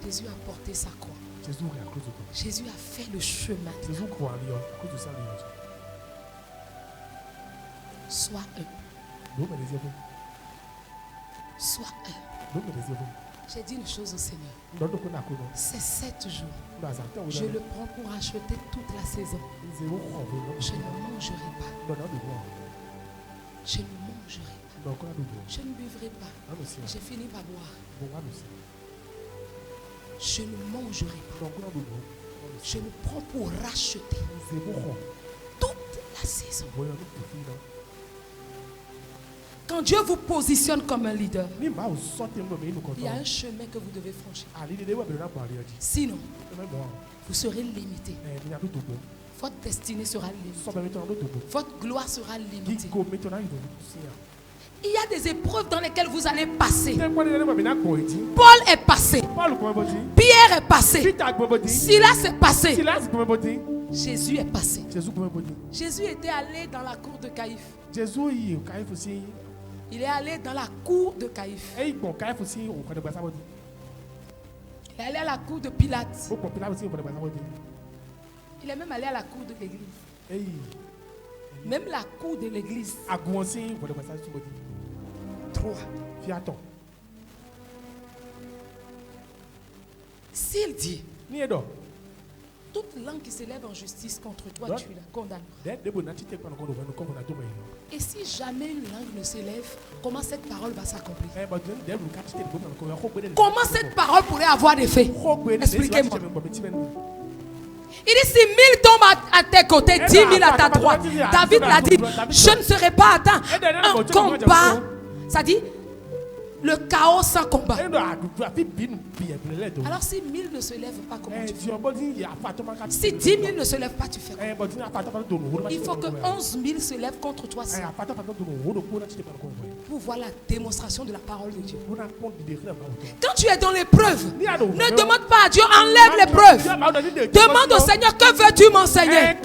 Speaker 2: Jésus a porté sa croix. Jésus a fait le chemin. Sois un. Sois un. J'ai dit une chose au Seigneur. Ces 7 jours, je le prends pour acheter toute la saison. Je ne mangerai pas. Je ne mangerai pas. Je ne buvrai pas. J'ai fini par boire. Je ne mangerai pas. Je me prends pour racheter toute la saison. Quand Dieu vous positionne comme un leader, il y a un chemin que vous devez franchir. Sinon, vous serez limité. Votre destinée sera limitée. Votre gloire sera limitée. Il y a des épreuves dans lesquelles vous allez passer. Paul est passé. Pierre est passé. Silas est passé. Jésus est passé. Jésus était allé dans la cour de Caïphe. Il est allé dans la cour de Caïphe. Il est allé à la cour de Pilate. Il est même allé à la cour de l'église. Même la cour de l'église. 3. S'il dit toute langue qui s'élève en justice contre toi, tu la condamnes. Et si jamais une langue ne s'élève, comment cette parole va s'accomplir? Comment cette parole pourrait avoir des faits? Expliquez-moi. Il dit si 1000 tombent à tes côtés, 10 000 à ta droite. David l'a dit, je ne serai pas atteint. Un combat, ça dit le chaos sans combat. Alors si 1000 ne se lèvent pas, comment tu fais? Si 10 000 ne se lèvent pas, tu fais quoi? Il faut que 11 000 se lèvent contre toi pour voir la démonstration de la parole de Dieu. Quand tu es dans l'épreuve, ne demande pas à Dieu, enlève l'épreuve. Demande au Seigneur, que veux-tu m'enseigner?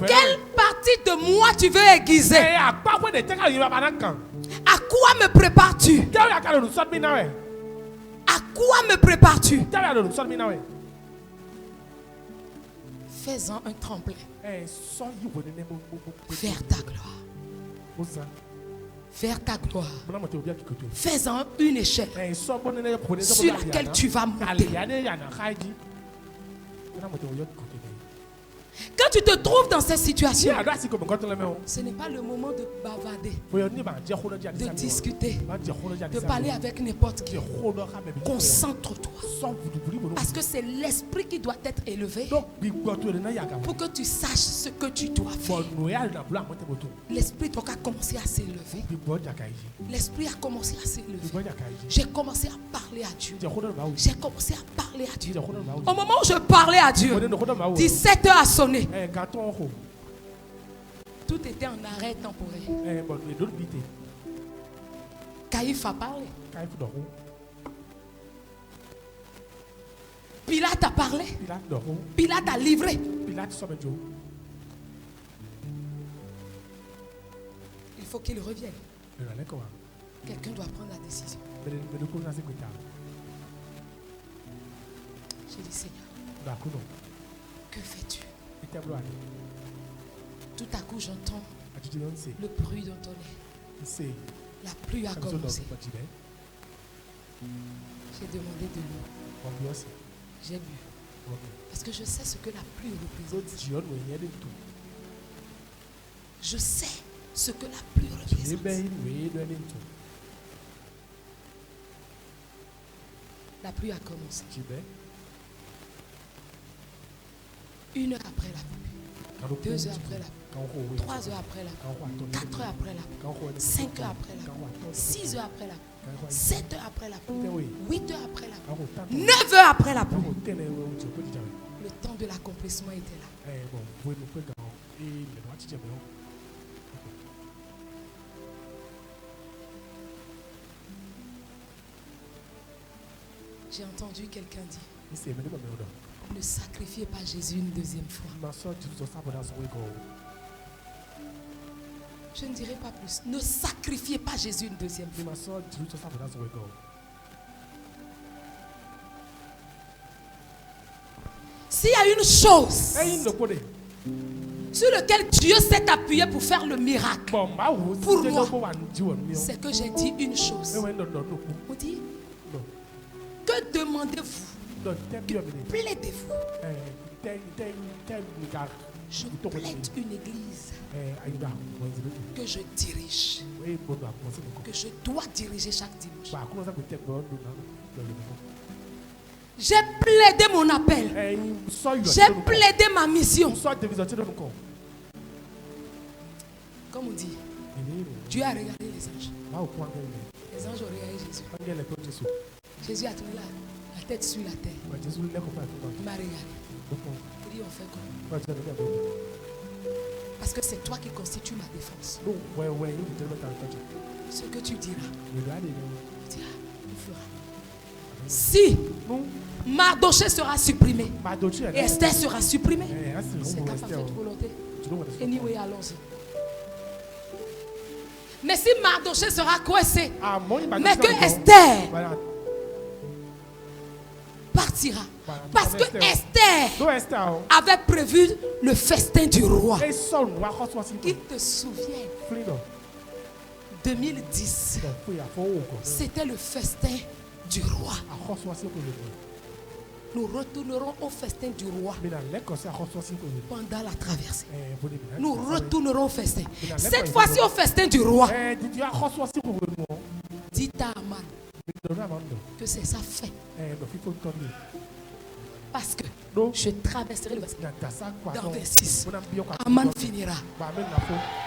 Speaker 2: Quelle partie de moi tu veux aiguiser? À quoi me prépares-tu? À quoi me prépares-tu? Fais-en un tremplin vers ta gloire. Vers ta gloire. Fais-en une échelle sur laquelle tu vas monter. Quand tu te trouves dans cette situation, ce n'est pas le moment de bavarder, de discuter, de parler avec n'importe qui. Concentre-toi. Parce que c'est l'esprit qui doit être élevé pour que tu saches ce que tu dois faire. L'esprit doit commencer à s'élever. L'esprit a commencé à s'élever. J'ai commencé à parler à Dieu. J'ai commencé à parler à Dieu. Au moment où je parlais à Dieu, 17 heures a sonné. Tout était en arrêt temporaire. Caïphe a parlé. Pilate a parlé. Pilate a livré. Il faut qu'il revienne. Quelqu'un doit prendre la décision. J'ai dit, Seigneur, que fais-tu? Tout à coup, j'entends le bruit d'un tonnerre. La pluie a commencé. J'ai demandé de l'eau. J'ai bu. Parce que je sais ce que la pluie représente. Je sais ce que la pluie représente. La pluie a commencé. 1 heure après la pluie. 2 heures après la pluie. 3 heures après la pluie. 4 heures après la pluie. 5 heures après la pluie. 6 heures après la pluie. 7 heures après la pluie. 8 heures après la pluie. 9 heures après la pluie. Le temps de l'accomplissement était là. J'ai entendu quelqu'un dire, ne sacrifiez pas Jésus une deuxième fois. Je ne dirai pas plus. Ne sacrifiez pas Jésus une deuxième fois. S'il y a une chose sur laquelle Dieu s'est appuyé pour faire le miracle, pour moi, c'est que j'ai dit une chose. On dit, que demandez-vous? Plaidez-vous. Je plaide une église que je dirige, que je dois diriger chaque dimanche. J'ai plaidé mon appel. J'ai plaidé ma mission. Comme on dit, Dieu a regardé les anges. Les anges ont regardé Jésus. Jésus a tourné la tête sur la terre. Il m'a regardé. Il dit, on fait quoi? Parce que c'est toi qui constitues ma défense. Ce que tu diras, on fera. Si Mardoché sera supprimé et Esther sera supprimée, c'est ta parfaite volonté. Anyway, allons-y. Mais si Mardoché sera coincé, mais que Esther partira, Parce que Esther avait prévu le festin du roi. Il te souvient, 2010, c'était le festin du roi. Nous retournerons au festin du roi pendant la traversée. Nous retournerons au festin. Cette fois-ci au festin du roi. Dites à Aman que c'est sa fin. Parce que je traverserai le verset. Dans verset 6, Aman finira.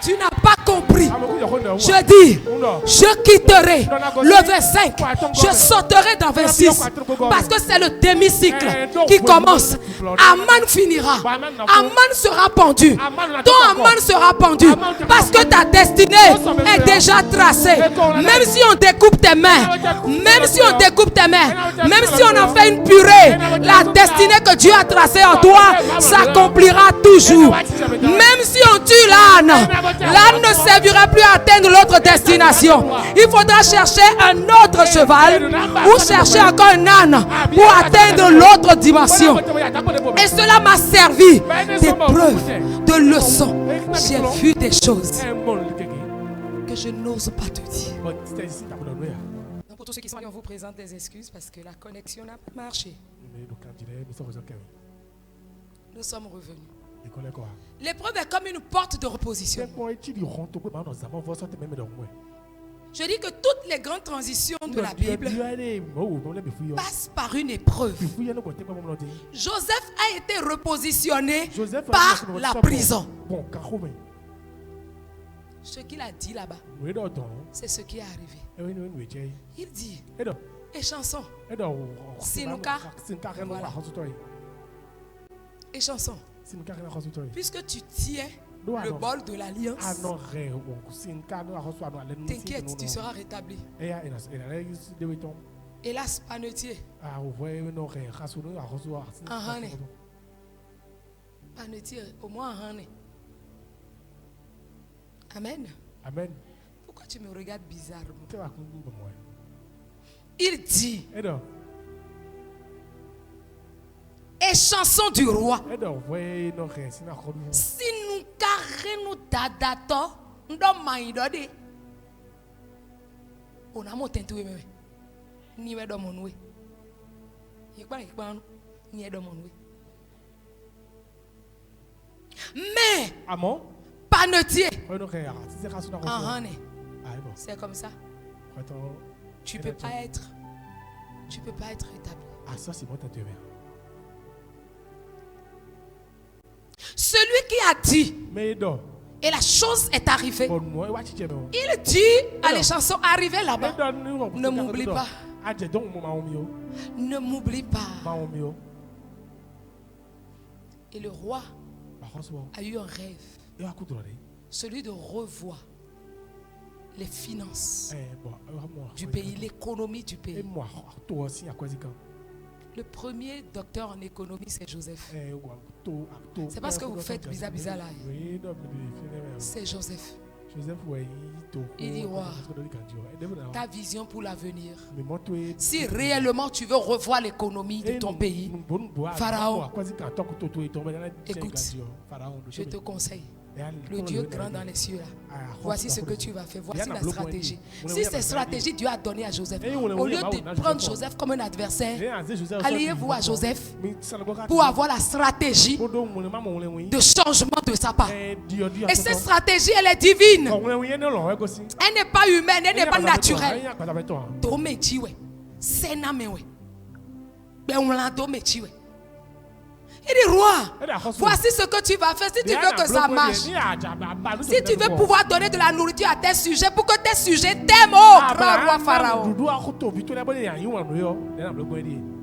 Speaker 2: Tu n'as pas compris. Je dis, je quitterai le verset 5. Je sauterai dans verset 6. Parce que c'est le demi-cycle qui commence. Aman finira. Aman sera pendu. Ton Aman sera pendu. Parce que ta destinée est déjà tracée. Même si on découpe tes mains, même si on découpe tes mains, même si on en fait une purée, la destinée que Dieu a tracée en toi s'accomplira toujours. Même si on tue l'âne, l'âne ne servira plus à atteindre l'autre destination. Il faudra chercher un autre cheval ou chercher encore un âne pour atteindre l'autre dimension. Et cela m'a servi d'épreuve, de leçon. J'ai vu des choses que je n'ose pas te dire. Pour tous ceux qui sont là, on vous présente des excuses parce que la connexion n'a pas marché. Nous sommes revenus. L'épreuve est comme une porte de reposition. Je dis que toutes les grandes transitions de la Bible passent par une épreuve. Joseph a été repositionné par la prison. Ce qu'il a dit là-bas, c'est ce qui est arrivé. Il dit, et chanson, Sinuka, voilà. Et chanson, puisque tu tiens le bol de l'alliance, t'inquiète, tu seras rétabli. Hélas, panetier. Panetier, au moins un. Amen.
Speaker 1: Amen.
Speaker 2: Pourquoi tu me regardes bizarrement? Il dit, et chanson du roi, si nous carrons dadato, nous maïdode, on a monté tout le ni est dans mon way. Mais, panetier, c'est comme ça. Tu peux pas être rétabli. Celui qui a dit, et la chose est arrivée, il dit à les chansons, arrivez là-bas, ne m'oublie pas. Ne m'oublie pas. Et le roi a eu un rêve, celui de revoir les finances du pays, l'économie du pays. Le premier docteur en économie, c'est Joseph. C'est parce que vous faites bizarre là. C'est Joseph. Il dit, wow, ta vision pour l'avenir. Si réellement tu veux revoir l'économie de ton pays, Pharaon, écoute, je te conseille. Le Dieu grand dans les cieux là. Voici ce que tu vas faire. Voici la stratégie. Si cette stratégie Dieu a donné à Joseph, au lieu de prendre Joseph comme un adversaire, alliez-vous à Joseph pour avoir la stratégie de changement de sa part. Et cette stratégie, elle est divine. Elle n'est pas humaine, elle n'est pas naturelle. Il dit, roi, voici ce que tu vas faire si tu veux que ça marche. Si tu veux pouvoir donner de la nourriture à tes sujets pour que tes sujets t'aiment, oh grand roi Pharaon.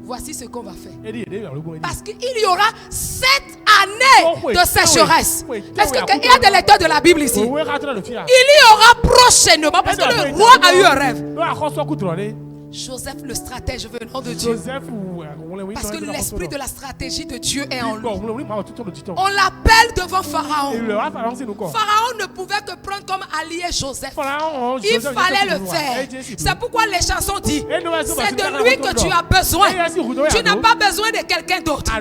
Speaker 2: Voici ce qu'on va faire. Parce qu'il y aura 7 années de sécheresse. Est-ce qu'il y a des lecteurs de la Bible ici? Il y aura prochainement, parce que le roi a eu un rêve. Joseph le stratège venant de Dieu.
Speaker 1: Joseph
Speaker 2: Parce que l'esprit de la stratégie de Dieu est en lui.
Speaker 1: On
Speaker 2: On l'appelle devant Pharaon.
Speaker 1: Pharaon
Speaker 2: Pharaon ne pouvait que prendre comme allié Joseph. Il fallait le faire. C'est pourquoi les chansons disent, c'est de lui que tu as besoin. Tu n'as pas besoin de quelqu'un d'autre.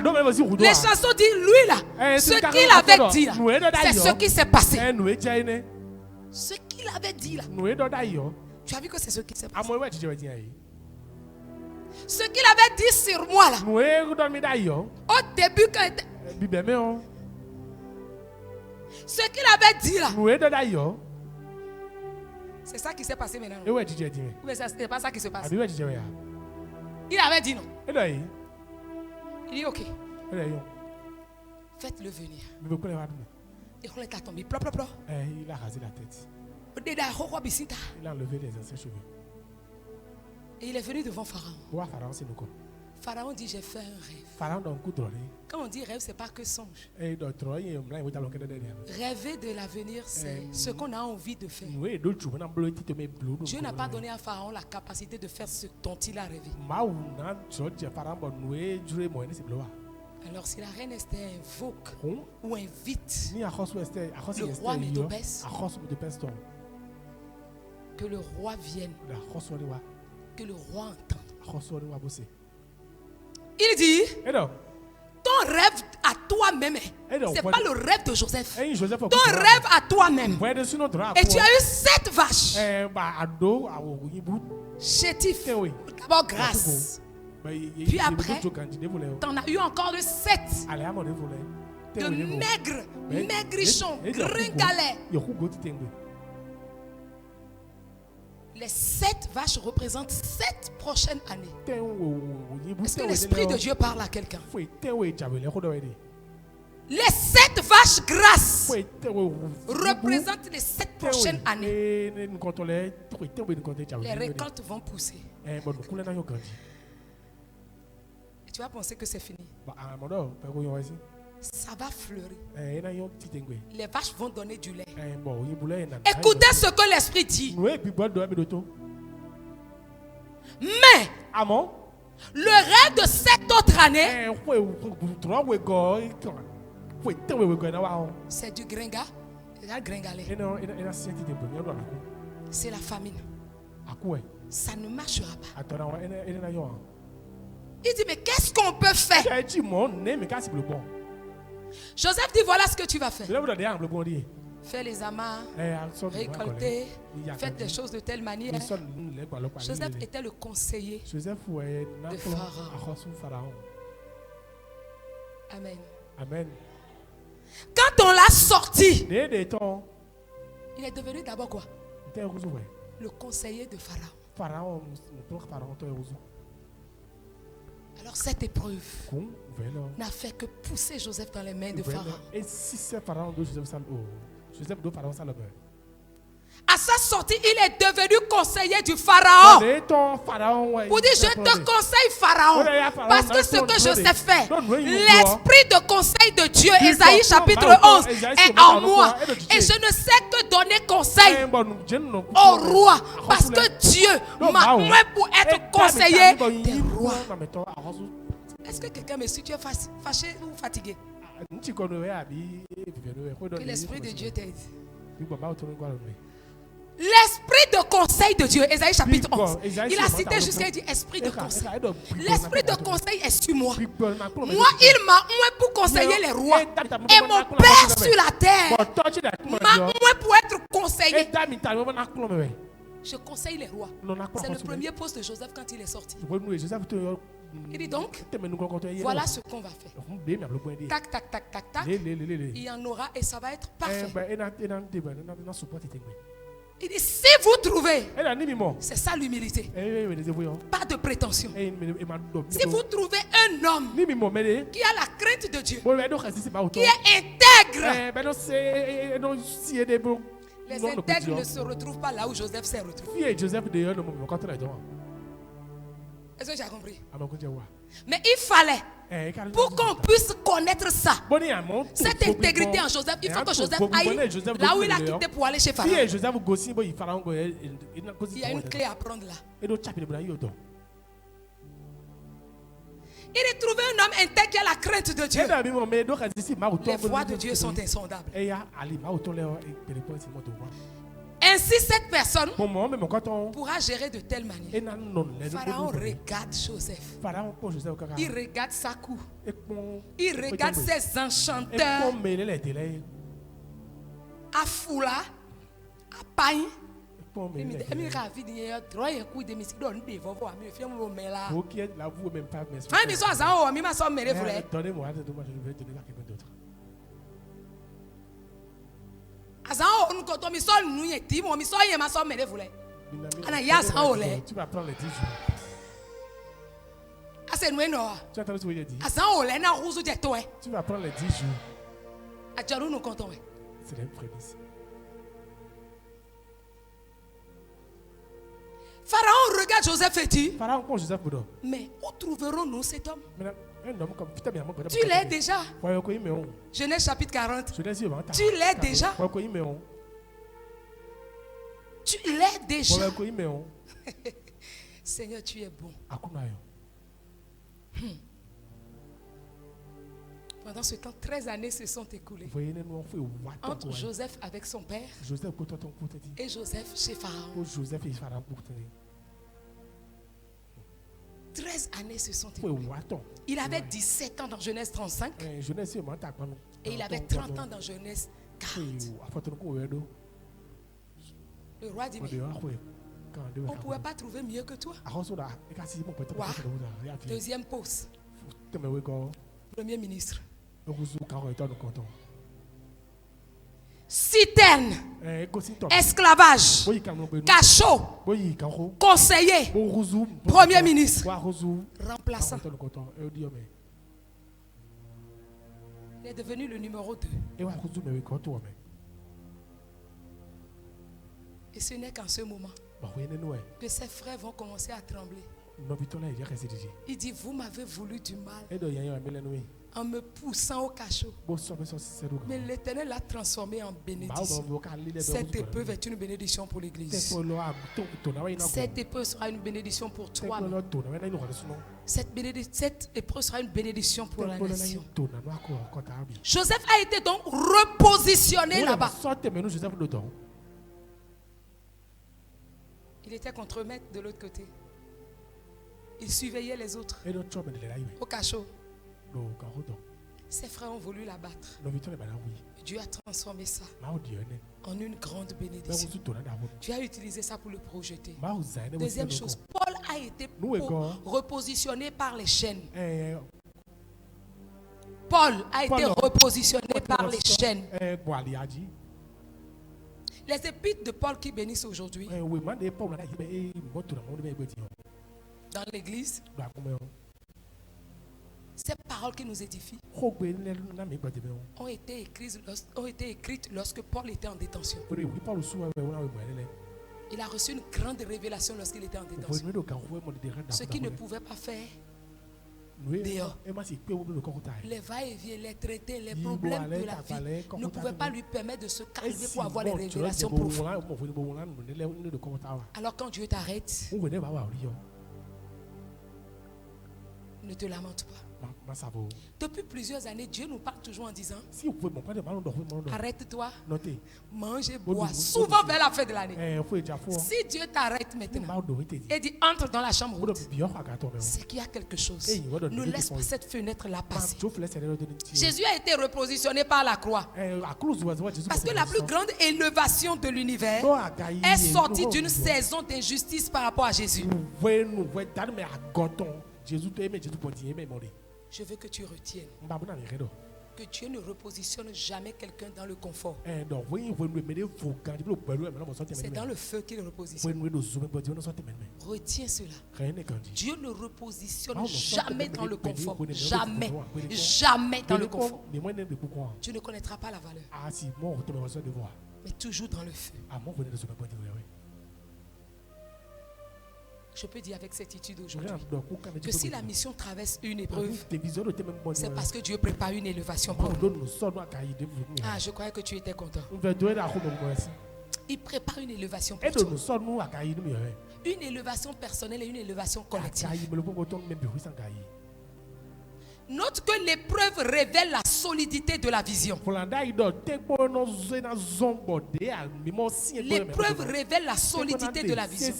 Speaker 2: Les chansons disent, lui là, ce qu'il avait dit là, c'est ce qui s'est passé. Ce qu'il avait dit là, tu as vu que c'est ce qui s'est passé. Ce qu'il avait dit sur moi là, au début quand ce qu'il avait dit là, c'est ça qui s'est passé maintenant. Mais ce n'est pas ça qui se passe. Il avait dit non. Il dit ok, faites-le venir. Et on est tombé.
Speaker 1: Il a rasé la tête. Il a enlevé les anciens cheveux.
Speaker 2: Et il est venu devant Pharaon. Pharaon dit, j'ai fait un rêve. Quand on dit rêve, ce n'est pas que songe. Rêver de l'avenir, c'est ce qu'on a envie de faire. Dieu n'a pas donné à Pharaon la capacité de faire ce dont il a rêvé. Alors si la reine Esther invoque ou invite le roi Médobès, que le roi vienne, que le roi entende. Il dit, ton rêve à toi-même, ce n'est pas le rêve de Joseph. Ton rêve à toi-même. Et tu as eu 7 vaches. Chétif. D'abord grâce. Puis après, tu en as eu encore de 7. De maigres, maigrichons, gringalets. Les 7 vaches représentent 7 prochaines années. Est-ce que l'Esprit de Dieu parle à quelqu'un? Les 7 vaches grasses représentent les 7 prochaines années. Les récoltes vont pousser. Et tu vas penser que c'est fini. Ça va fleurir. Les vaches vont donner du lait. Écoutez ce que l'Esprit dit. Mais le rêve de cette autre année, c'est du gringa. C'est la famine. Ça ne marchera pas. Il dit, mais qu'est-ce qu'on peut faire? Joseph dit, voilà ce que tu vas faire. Fais les amas, récolter, faites des choses de telle manière. Joseph était le conseiller de Pharaon. Amen.
Speaker 1: Amen.
Speaker 2: Quand on l'a sorti, il est devenu d'abord quoi? Le conseiller de Pharaon. Alors cette épreuve n'a fait que pousser Joseph dans les mains de Pharaon. À sa sortie, il est devenu conseiller du Pharaon. Pour dire, je te conseille Pharaon. Parce que ce que Joseph fait, l'esprit de conseil de Dieu, Ésaïe chapitre 11, est en moi. Et je ne sais que donner conseil au roi. Parce que Dieu m'a mis pour être conseiller des rois. Est-ce que quelqu'un me suit? Tu es fâché ou fatigué? Que l'esprit de Dieu t'aide. L'esprit de conseil de Dieu, Ésaïe chapitre 11. Il a cité jusqu'à dire esprit de conseil. L'esprit de conseil est sur moi. Moi, il m'a oué pour conseiller les rois. Et mon Père sur la terre m'a oué pour être conseiller. Je conseille les rois. C'est le premier poste de Joseph quand il est sorti. Il dit donc, voilà ce qu'on va faire. Tac, tac, tac, tac, tac. Il y en aura et ça va être parfait. Il dit, si vous trouvez, c'est ça l'humilité. Pas de prétention. Si vous trouvez un homme qui a la crainte de Dieu, qui est intègre, les intègres ne se retrouvent pas là où Joseph s'est retrouvé. Est-ce que tu as compris? Mais il fallait Pour qu'on puisse connaître ça, cette intégrité en Joseph, il faut que Joseph aille là où il a quitté pour aller chez Pharaon. Il y a une clé à prendre là. Il est trouvé un homme intègre qui a la crainte de Dieu. Les voies de Dieu sont insondables. Ainsi, cette personne pourra gérer de telle manière. Pharaon regarde Joseph. Il regarde sa cour. Il regarde ses enchanteurs. À Foula, à Paï. Il me dit,
Speaker 1: tu vas prendre les 10 jours. Tu as entendu ce que j'ai dit? Tu vas prendre les 10 jours. C'est les prémices.
Speaker 2: Pharaon regarde Joseph et dit,
Speaker 1: mais
Speaker 2: où trouverons-nous cet homme?
Speaker 1: Tu
Speaker 2: l'es déjà. Genèse chapitre 40. Tu l'es déjà. Tu l'es déjà. Seigneur, tu es bon. Pendant ce temps, 13 années se sont écoulées entre Joseph avec son père et Joseph chez Pharaon. 13 années se sont écoulées. Il avait 17 ans dans Genèse 35 et il avait 30 ans dans Genèse 40. Le roi dit, mais on ne pouvait pas trouver mieux que toi. Wow. Deuxième poste. Premier ministre. Citerne, esclavage, cachot, conseiller, premier ministre, remplaçant. Il est devenu le numéro 2. Et ce n'est qu'en ce moment que ses frères vont commencer à trembler. Il dit, vous m'avez voulu du mal en me poussant au cachot. Mais l'Éternel l'a transformé en bénédiction. Cette épreuve est une bénédiction pour l'Église. Cette épreuve sera une bénédiction pour toi. Cette épreuve sera une bénédiction pour la nation. Joseph a été donc repositionné là-bas. Il était contremaître de l'autre côté. Il surveillait les autres au cachot. Ses frères ont voulu l'abattre. Dieu a transformé ça en une grande bénédiction. Dieu a utilisé ça pour le projeter. Deuxième chose, Paul a été repositionné par les chaînes. Paul a été repositionné par les chaînes. Les épîtres de Paul qui bénissent aujourd'hui dans l'église, ces paroles qui nous édifient ont été écrites lorsque Paul était en détention. Il a reçu une grande révélation lorsqu'il était en détention. Ce qu'il ne pouvait pas faire dehors. Les va-et-vient, les traités, les problèmes de la vie ne pouvaient pas lui permettre de se calmer pour avoir des révélations profondes. Alors quand Dieu t'arrête, ne te lamente pas. Depuis plusieurs années, Dieu nous parle toujours en disant, arrête-toi, mange et bois, souvent vers la fin de l'année. Si Dieu t'arrête maintenant et dit entre dans la chambre haute, c'est qu'il y a quelque chose. Ne laisse pas cette fenêtre-là passer. Jésus a été repositionné par la croix. Parce que la plus grande élévation de l'univers est sortie d'une saison d'injustice par rapport à Jésus. Je veux que tu retiennes que Dieu ne repositionne jamais quelqu'un dans le confort. C'est dans le feu qu'il repositionne. Retiens cela. Dieu ne repositionne jamais dans le confort. Jamais. Jamais dans le confort. Tu ne connaîtras pas la valeur. Mais toujours dans le feu. Je peux dire avec certitude aujourd'hui que si la mission traverse une épreuve, c'est parce que Dieu prépare une élévation pour nous. Ah, je croyais que tu étais content. Il prépare une élévation pour toi. Une élévation personnelle et une élévation collective. Note que l'épreuve révèle la solidité de la vision. L'épreuve révèle la solidité de la vision.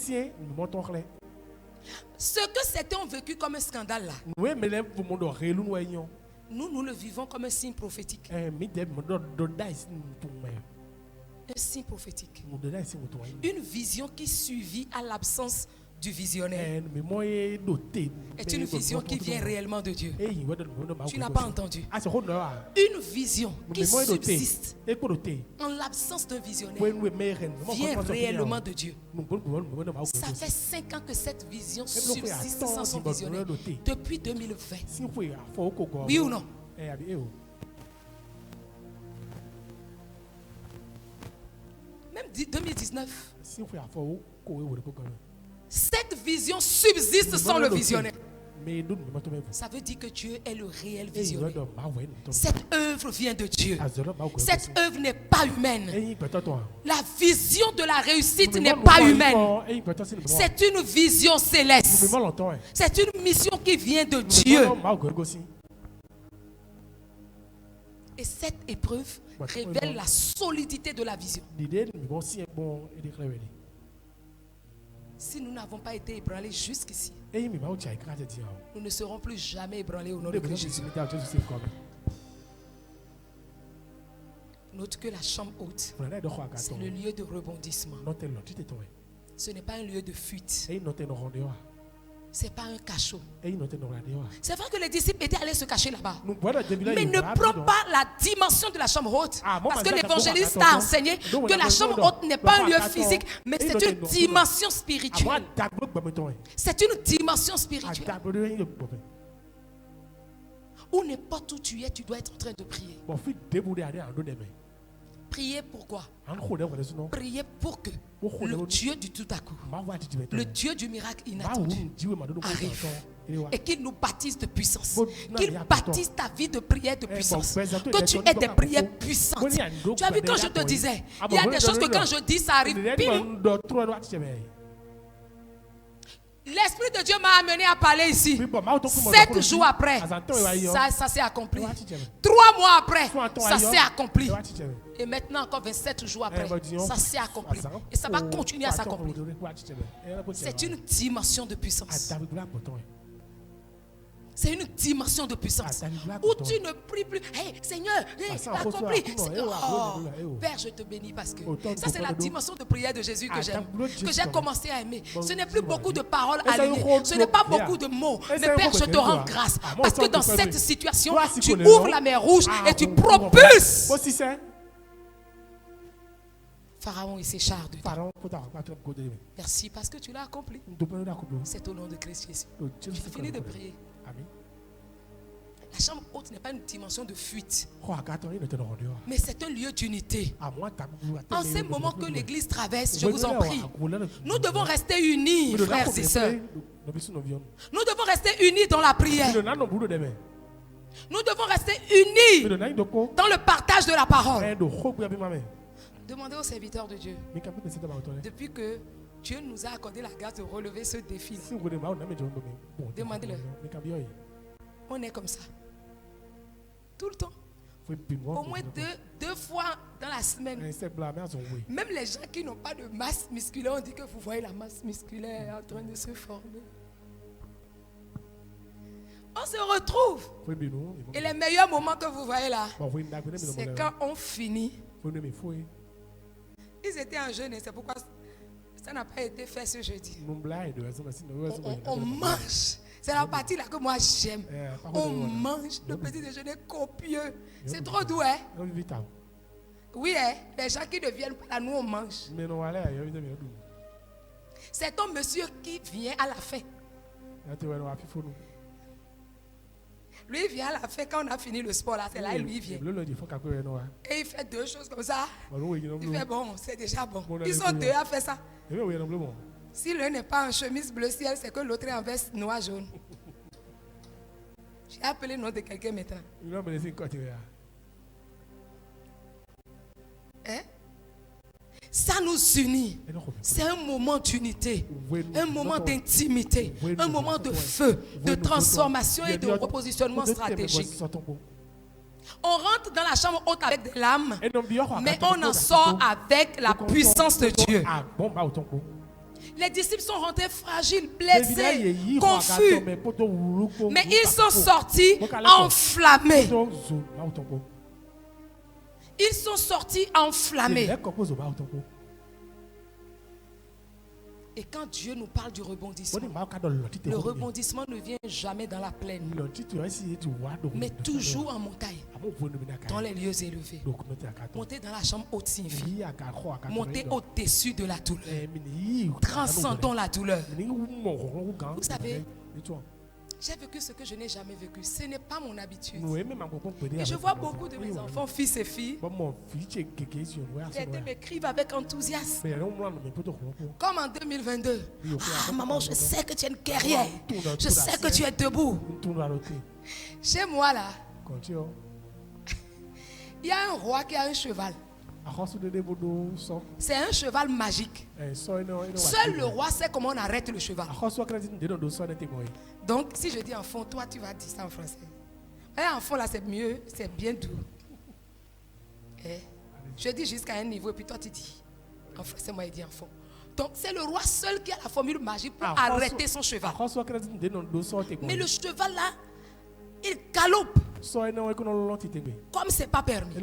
Speaker 2: Ce que certains ont vécu comme un scandale là, nous le vivons comme un signe prophétique. Un signe prophétique. Une vision qui suivit à l'absence du visionnaire est une vision qui vient réellement de Dieu. Tu n'as pas entendu. Une vision qui subsiste en l'absence d'un visionnaire vient réellement de Dieu. Ça fait 5 ans que cette vision subsiste sans son visionnaire. Depuis 2020. Oui ou non? Même 2019. Cette vision subsiste sans le visionnaire. Ça veut dire que Dieu est le réel visionnaire. Cette œuvre vient de Dieu. Cette œuvre n'est pas humaine. La vision de la réussite n'est pas humaine. C'est une vision céleste. C'est une mission qui vient de Dieu. Et cette épreuve révèle la solidité de la vision. Si nous n'avons pas été ébranlés jusqu'ici, nous ne serons plus jamais ébranlés au nom de Jésus. Note que la chambre haute, c'est le lieu de rebondissement. Ce n'est pas un lieu de fuite. Ce n'est pas un cachot. C'est vrai que les disciples étaient allés se cacher là-bas. Mais ne prends pas la dimension de la chambre haute. Parce que l'évangéliste a enseigné que la chambre haute n'est pas un lieu physique, mais c'est une dimension spirituelle. C'est une dimension spirituelle. Où n'importe où tu es, tu dois être en train de prier. Priez pourquoi? Priez pour que le Dieu du tout à coup, le Dieu du miracle inattendu arrive et qu'il nous baptise de puissance, qu'il baptise ta vie de prière de puissance, que tu aies des prières puissantes. Tu as vu quand je te disais, il y a des choses que quand je dis ça arrive. L'Esprit de Dieu m'a amené à parler ici. 7 jours après, ça s'est accompli. 3 mois après, ça s'est accompli. Et maintenant encore 27 jours après, ça s'est accompli. Et ça va continuer à s'accomplir. C'est une dimension de puissance. C'est une dimension de puissance où tu ne pries plus. Hey Seigneur, accomplis. Père, je te bénis parce que ça c'est la dimension de prière de Jésus que j'aime, que j'ai commencé à aimer. Ce n'est plus beaucoup de paroles alignées, ce n'est pas beaucoup de mots. Mais Père, je te rends grâce parce que dans cette situation, tu ouvres la mer rouge et tu propulses Pharaon et ses chars dedans. Merci parce que tu l'as accompli. C'est au nom de Christ Jésus. J'ai fini de prier. La chambre haute n'est pas une dimension de fuite, mais c'est un lieu d'unité. En ces moments que l'Église traverse, je vous en prie, nous devons rester unis, frères et sœurs. Nous devons rester unis dans la prière. Nous devons rester unis dans le partage de la parole. Demandez aux serviteurs de Dieu, depuis que Dieu nous a accordé la grâce de relever ce défi. Demandez-le. On est comme ça. Tout le temps. Au moins deux fois dans la semaine. Même les gens qui n'ont pas de masse musculaire, on dit que vous voyez la masse musculaire en train de se former. On se retrouve. Et les meilleurs moments que vous voyez là, c'est quand on finit. Ils étaient en jeûne et c'est pourquoi ça n'a pas été fait ce jeudi. On mange. C'est la partie là que moi j'aime. On mange le petit déjeuner copieux. C'est trop doux, hein? Oui, hein? Les gens qui ne viennent pas là, nous on mange. C'est ton monsieur qui vient à la fin. Lui il vient à la fin quand on a fini le sport là, c'est là lui il vient. Et il fait 2 choses comme ça. Il fait bon, c'est déjà bon. Ils sont 2 à faire ça. Si l'un n'est pas en chemise bleu ciel, c'est que l'autre est en veste noir jaune. J'ai appelé le nom de quelqu'un maintenant. Hein? Ça nous unit. C'est un moment d'unité, un moment d'intimité, un moment de feu, de transformation et de repositionnement stratégique. On rentre dans la chambre haute avec des lames, mais on en sort avec la puissance de Dieu. Les disciples sont rentrés fragiles, blessés, confus, mais ils sont sortis enflammés. Ils sont sortis enflammés. Et quand Dieu nous parle du rebondissement, le rebondissement ne vient jamais dans la plaine, mais toujours en montagne, dans les lieux élevés. Monter dans la chambre haute signifie monter au-dessus de la douleur. Transcendons la douleur. Vous savez, j'ai vécu ce que je n'ai jamais vécu. Ce n'est pas mon habitude. Et je vois beaucoup de mes enfants, fils et filles, qui m'écrivent avec enthousiasme. Comme en 2022. Ah, maman, je sais que tu es une guerrière. Je sais que tu es debout. Chez moi, là, il y a un roi qui a un cheval. C'est un cheval magique. Seul le roi sait comment on arrête le cheval. Donc, si je dis en fond, toi tu vas dire ça en français. En fond là, c'est mieux, c'est bien doux. Je dis jusqu'à un niveau et puis toi tu dis. En français, moi il dit en fond. Donc, c'est le roi seul qui a la formule magique pour arrêter son cheval. Mais le cheval là, il galope. Comme c'est pas permis.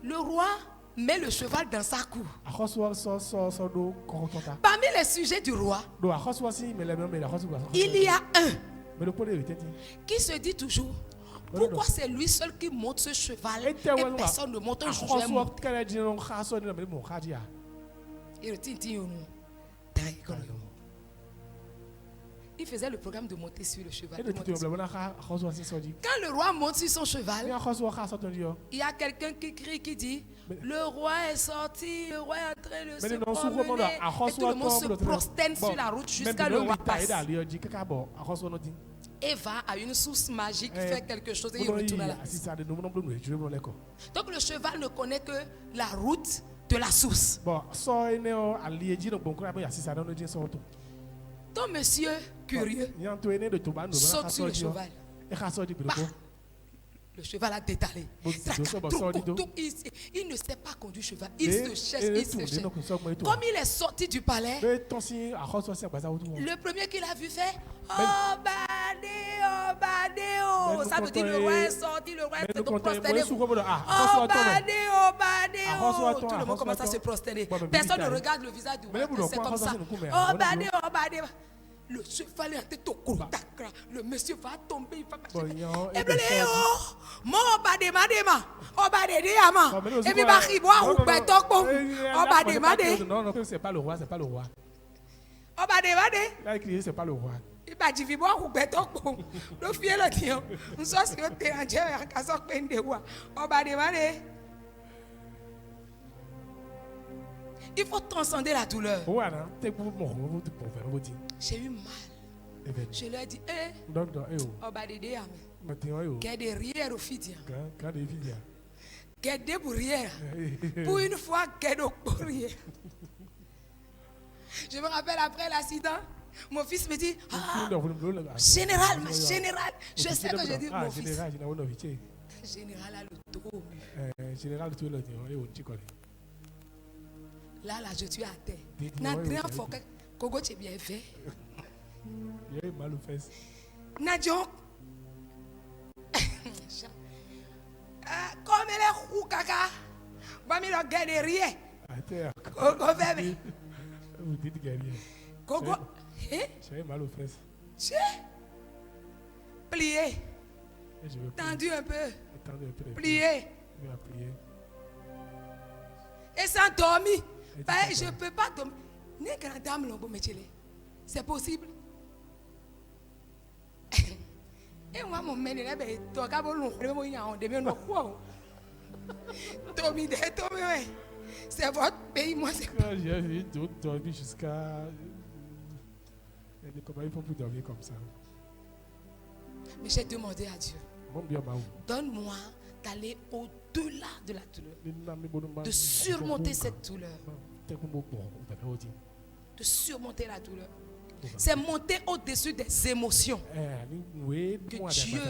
Speaker 2: Le roi met le cheval dans sa cour. Parmi les sujets du roi, il y a un qui se dit toujours, pourquoi c'est lui seul qui monte ce cheval et personne ne monte un jour je vais monter. Il faisait le programme de monter sur le cheval. Quand le roi monte sur son cheval, il y a quelqu'un qui crie, qui dit, le roi est sorti, le roi est en train de se promener. Et tout le monde se prosterne sur la route jusqu'à le roi passe. Et va à une source magique, faire quelque chose et il retourne à la source. Donc le cheval ne connaît que la route de la source. Donc monsieur curieux saute sur le cheval. Bah, le cheval a détalé. Il ne sait pas conduire cheval. Il se cherche, il se cherche. Comme il est sorti du palais, le premier qu'il a vu fait Obadeo. Ça veut dire le roi est sorti, le roi est prosterné. Obadeo. Tout le monde commence à se prosterner. Personne ne regarde le visage du roi. C'est comme ça. Obadeo. Le cheval est en tête au contact. Le monsieur va tomber, il va passer. Et puis, et puis,
Speaker 1: non, c'est pas le roi, c'est pas le roi. Il a crié, c'est pas le roi.
Speaker 2: Il va dire, le fiel le tient. Nous sommes sur le terrain, il faut transcender la douleur. J'ai eu mal. Je leur ai dit, derrière au fidien. Pour une fois, je me rappelle après l'accident, mon fils me dit, général, je sais que je dis mon fils. Général a le dos au mur. Là, je suis à terre. Kogo, tu es bien fait.
Speaker 1: Il y a eu mal aux fesses.
Speaker 2: Nadjon. Comme elle est roux, caca. Bami le guerrier. Kogo, bébé.
Speaker 1: Vous dites guerrier.
Speaker 2: Kogo.
Speaker 1: J'ai mal aux fesses.
Speaker 2: Plié. Tendu un peu. Plié. Et sans dormir. Je ne peux pas dormir. C'est possible. Et moi, mon mère, C'est votre pays, moi c'est
Speaker 1: Quand j'ai vu d'autres dormir jusqu'à... Comment ils font pour dormir comme ça?
Speaker 2: Mais j'ai demandé à Dieu, donne-moi d'aller au-delà de la douleur, de surmonter cette douleur, de surmonter la douleur. C'est monter au-dessus des émotions. Que Dieu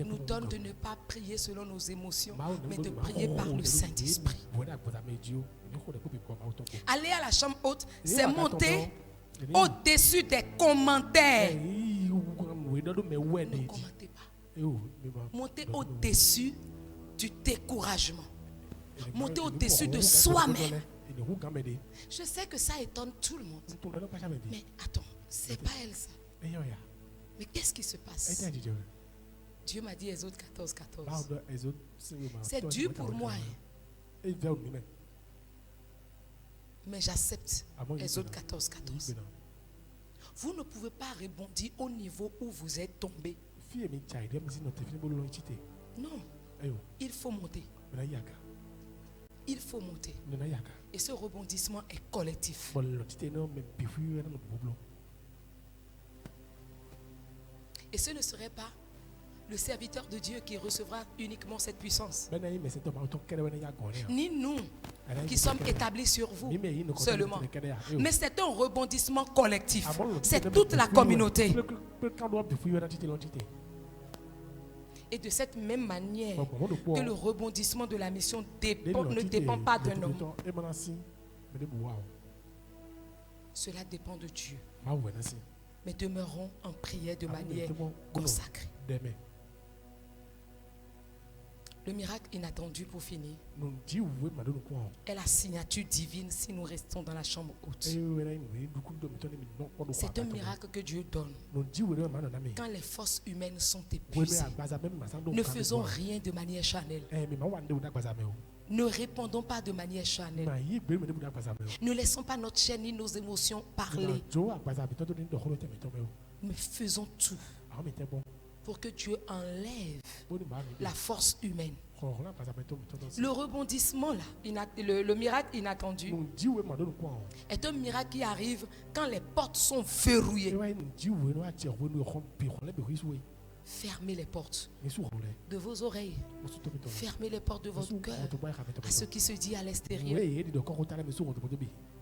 Speaker 2: nous donne de ne pas prier selon nos émotions, mais de prier par le Saint-Esprit. Aller à la chambre haute, c'est monter au-dessus des commentaires. Ne commentez pas. Montez au-dessus du découragement. Montez au-dessus de soi-même. Je sais que ça étonne tout le monde. Mais attends, c'est pas elle ça. Mais qu'est-ce qui se passe? Dieu m'a dit Exode 14, 14. C'est dur pour moi. Mais j'accepte Exode 14, 14. Vous ne pouvez pas rebondir au niveau où vous êtes tombé. Non. Il faut monter. Il faut monter. Et ce rebondissement est collectif. Et ce ne serait pas le serviteur de Dieu qui recevra uniquement cette puissance. Ni nous qui sommes établis sur vous seulement. Mais c'est un rebondissement collectif. C'est toute la communauté. Et de cette même manière que le rebondissement de la mission ne dépend pas d'un homme. Cela dépend de Dieu. Mais demeurons en prière de manière consacrée. Le miracle inattendu pour finir est la signature divine si nous restons dans la chambre haute. C'est un miracle que Dieu donne quand les forces humaines sont épuisées. Ne faisons rien de manière charnelle. Ne répondons pas de manière charnelle. Ne laissons pas notre chair ni nos émotions parler. Mais faisons tout pour que Dieu enlève la force humaine. Le rebondissement là, le miracle inattendu est un miracle qui arrive quand les portes sont verrouillées. Fermez les portes de vos oreilles. Fermez les portes de votre cœur à ce qui se dit à l'extérieur.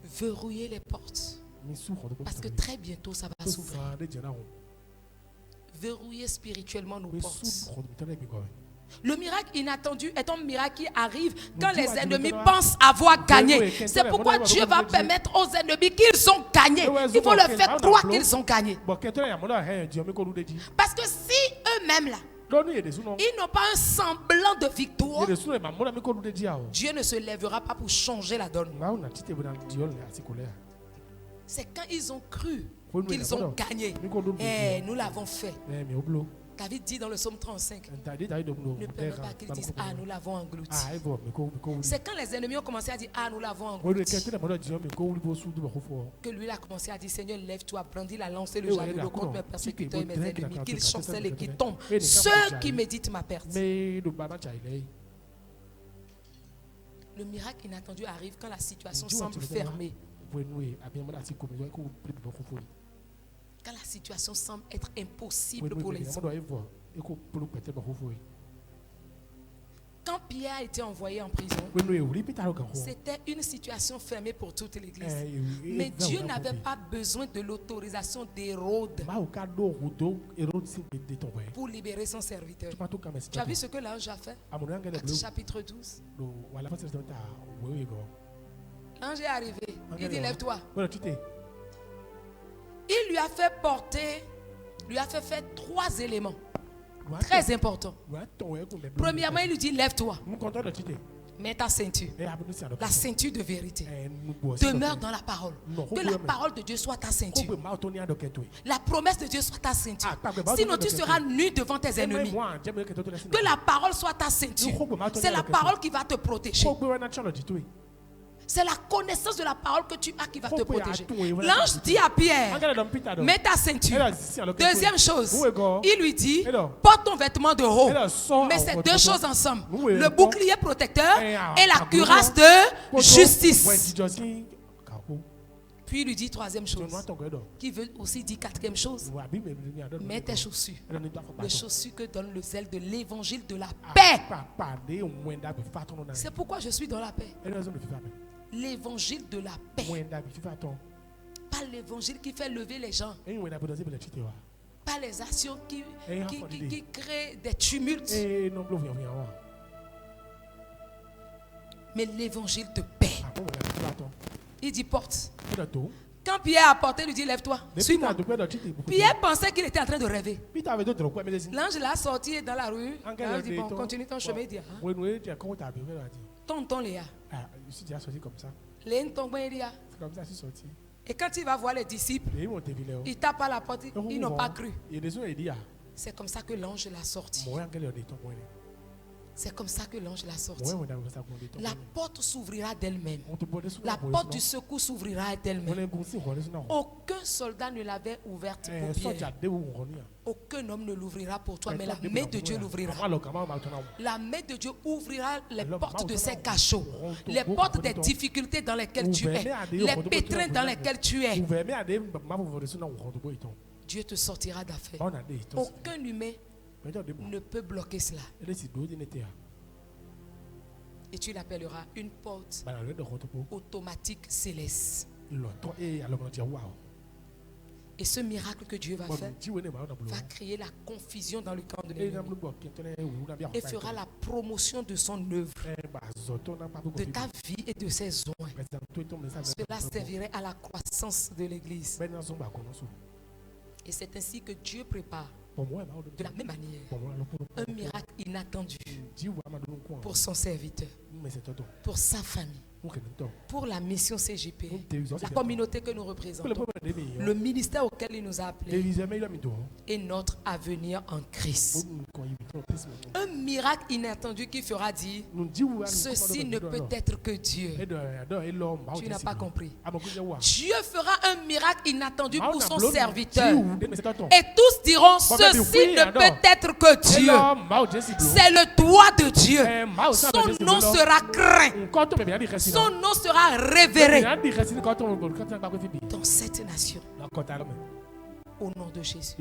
Speaker 2: Verrouillez les portes. Parce que très bientôt ça va s'ouvrir. Verrouillez spirituellement nos portes. Le miracle inattendu est un miracle qui arrive quand les ennemis pensent avoir gagné. C'est pourquoi Dieu va permettre aux ennemis qu'ils ont gagné. Il faut leur faire croire qu'ils ont gagné. Parce que si eux-mêmes là, ils n'ont pas un semblant de victoire, Dieu ne se lèvera pas pour changer la donne. C'est quand ils ont cru qu'ils ont gagné. Nous l'avons fait. David dit dans le psaume 35, ne permets pas qu'ils disent ah nous l'avons englouti. C'est quand les ennemis ont commencé à dire ah nous l'avons englouti que lui a commencé à dire Seigneur lève-toi, brandis la lance et le javelot contre mes persécuteurs et mes ennemis, qu'ils chancellent et qu'ils tombent, ceux qui méditent ma perte. Le miracle inattendu arrive quand la situation semble fermée. Quand la situation semble être impossible pour les hommes. Quand Pierre a été envoyé en prison, c'était une situation fermée pour toute l'église. Mais Dieu n'avait pas besoin de l'autorisation d'Hérode pour libérer son serviteur. Tu as vu ce que l'ange a fait? Actes chapitre 12. L'ange est arrivé. Il dit lève-toi. Il lui a fait porter, lui a fait faire 3 éléments très importants. Premièrement, il lui dit lève-toi, mets ta ceinture, la ceinture de vérité. Demeure dans la parole. Que la parole de Dieu soit ta ceinture. La promesse de Dieu soit ta ceinture. Sinon tu seras nu devant tes ennemis. Que la parole soit ta ceinture. C'est la parole qui va te protéger. C'est la connaissance de la parole que tu as qui va te protéger. L'ange dit à Pierre, mets ta ceinture. Deuxième chose, il lui dit, porte ton vêtement de haut. Mais c'est deux choses ensemble. Le bouclier protecteur et la cuirasse de justice. Puis il lui dit troisième chose, qui veut aussi dire quatrième chose, mets tes chaussures. Les chaussures que donne le zèle de l'évangile de la paix. C'est pourquoi je suis dans la paix. L'évangile de la paix. Pas l'évangile qui fait lever les gens. Pas les actions qui créent des tumultes. Mais l'évangile de paix. Il dit porte. Quand Pierre a porté, il lui dit lève-toi, suis-moi. Pierre pensait qu'il était en train de rêver. L'ange l'a sorti dans la rue. Il dit bon, continue ton chemin. Il dit tonton Léa. Et quand il va voir les disciples, il tape à la porte, ils n'ont pas cru. C'est comme ça que l'ange l'a sorti. C'est comme ça que l'ange l'a sorti. La porte s'ouvrira d'elle-même. La porte du secours s'ouvrira d'elle-même. Aucun soldat ne l'avait ouverte pour Pierre. Aucun homme ne l'ouvrira pour toi, mais la main de Dieu l'ouvrira. La main de Dieu ouvrira les portes de ses cachots, les portes des difficultés dans lesquelles tu es, les pétrins dans lesquels tu es. Dieu te sortira d'affaire. Aucun humain ne peut bloquer cela. Et tu l'appelleras une porte automatique céleste. Et ce miracle que Dieu va faire va créer la confusion dans le camp de l'ennemi et fera la promotion de son œuvre, de ta vie et de ses soins. Cela servirait à la croissance de l'Église. Et c'est ainsi que Dieu prépare de la même manière un miracle inattendu pour son serviteur, pour sa famille, pour la mission CGP, la communauté que nous représentons, le ministère auquel il nous a appelés et notre avenir en Christ. Un miracle inattendu qui fera dire ceci ne peut être que Dieu. Tu n'as pas compris. Dieu fera un miracle inattendu pour son serviteur et tous diront ceci ne peut être que Dieu. C'est le doigt de Dieu. Son nom sera craint. Son nom sera révéré dans cette nation. Au nom de Jésus.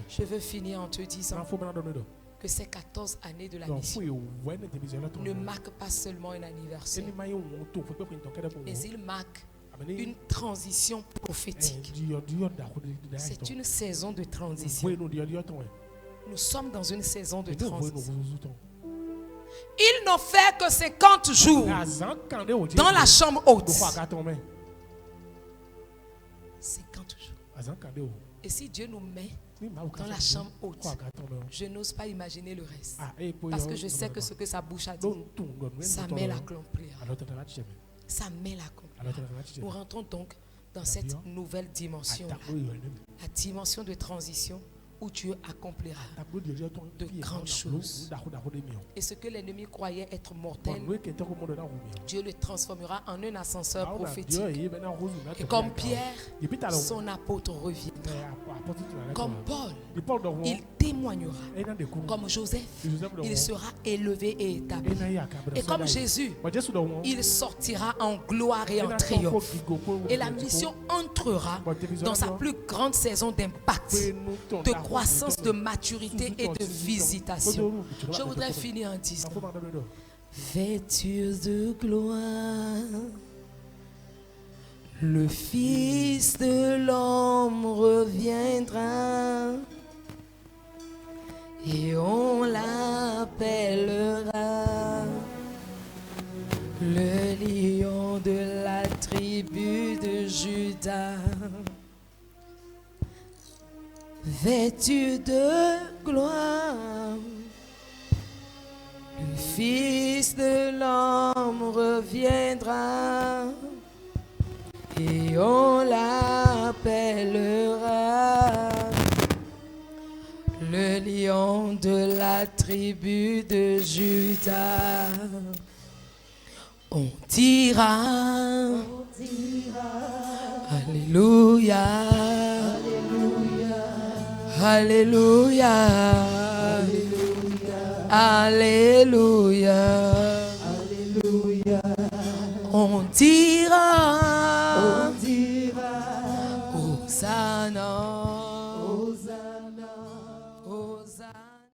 Speaker 2: Je veux finir en te disant que ces 14 années de la mission ne marquent pas seulement un anniversaire, mais ils marquent une transition prophétique. C'est une saison de transition. Nous sommes dans une saison de transition. Ils n'ont fait que 50 jours dans la chambre haute. 50 jours. Et si Dieu nous met dans la chambre haute, je n'ose pas imaginer le reste. Parce que je sais que ce que sa bouche a dit, sa main l'accomplira. Sa main l'accomplira. Nous rentrons donc dans cette nouvelle dimension, la dimension de transition, où Dieu accomplira de grandes choses. Et ce que l'ennemi croyait être mortel, Dieu le transformera en un ascenseur prophétique. Et comme Pierre, son apôtre reviendra. Comme Paul, il témoignera. Comme Joseph, il sera élevé et établi. Et comme Jésus, il sortira en gloire et en triomphe. Et la mission entrera dans sa plus grande saison d'impact, de croissance, de maturité et de visitation. Je voudrais finir en disant: vêtu de gloire, le Fils de l'homme reviendra et on l'appellera le lion de la tribu de Juda. Vêtu de gloire, le Fils de l'homme reviendra et on l'appellera le lion de la tribu de Juda. On dira. Alléluia. Alléluia. Alléluia. Alléluia. On dira.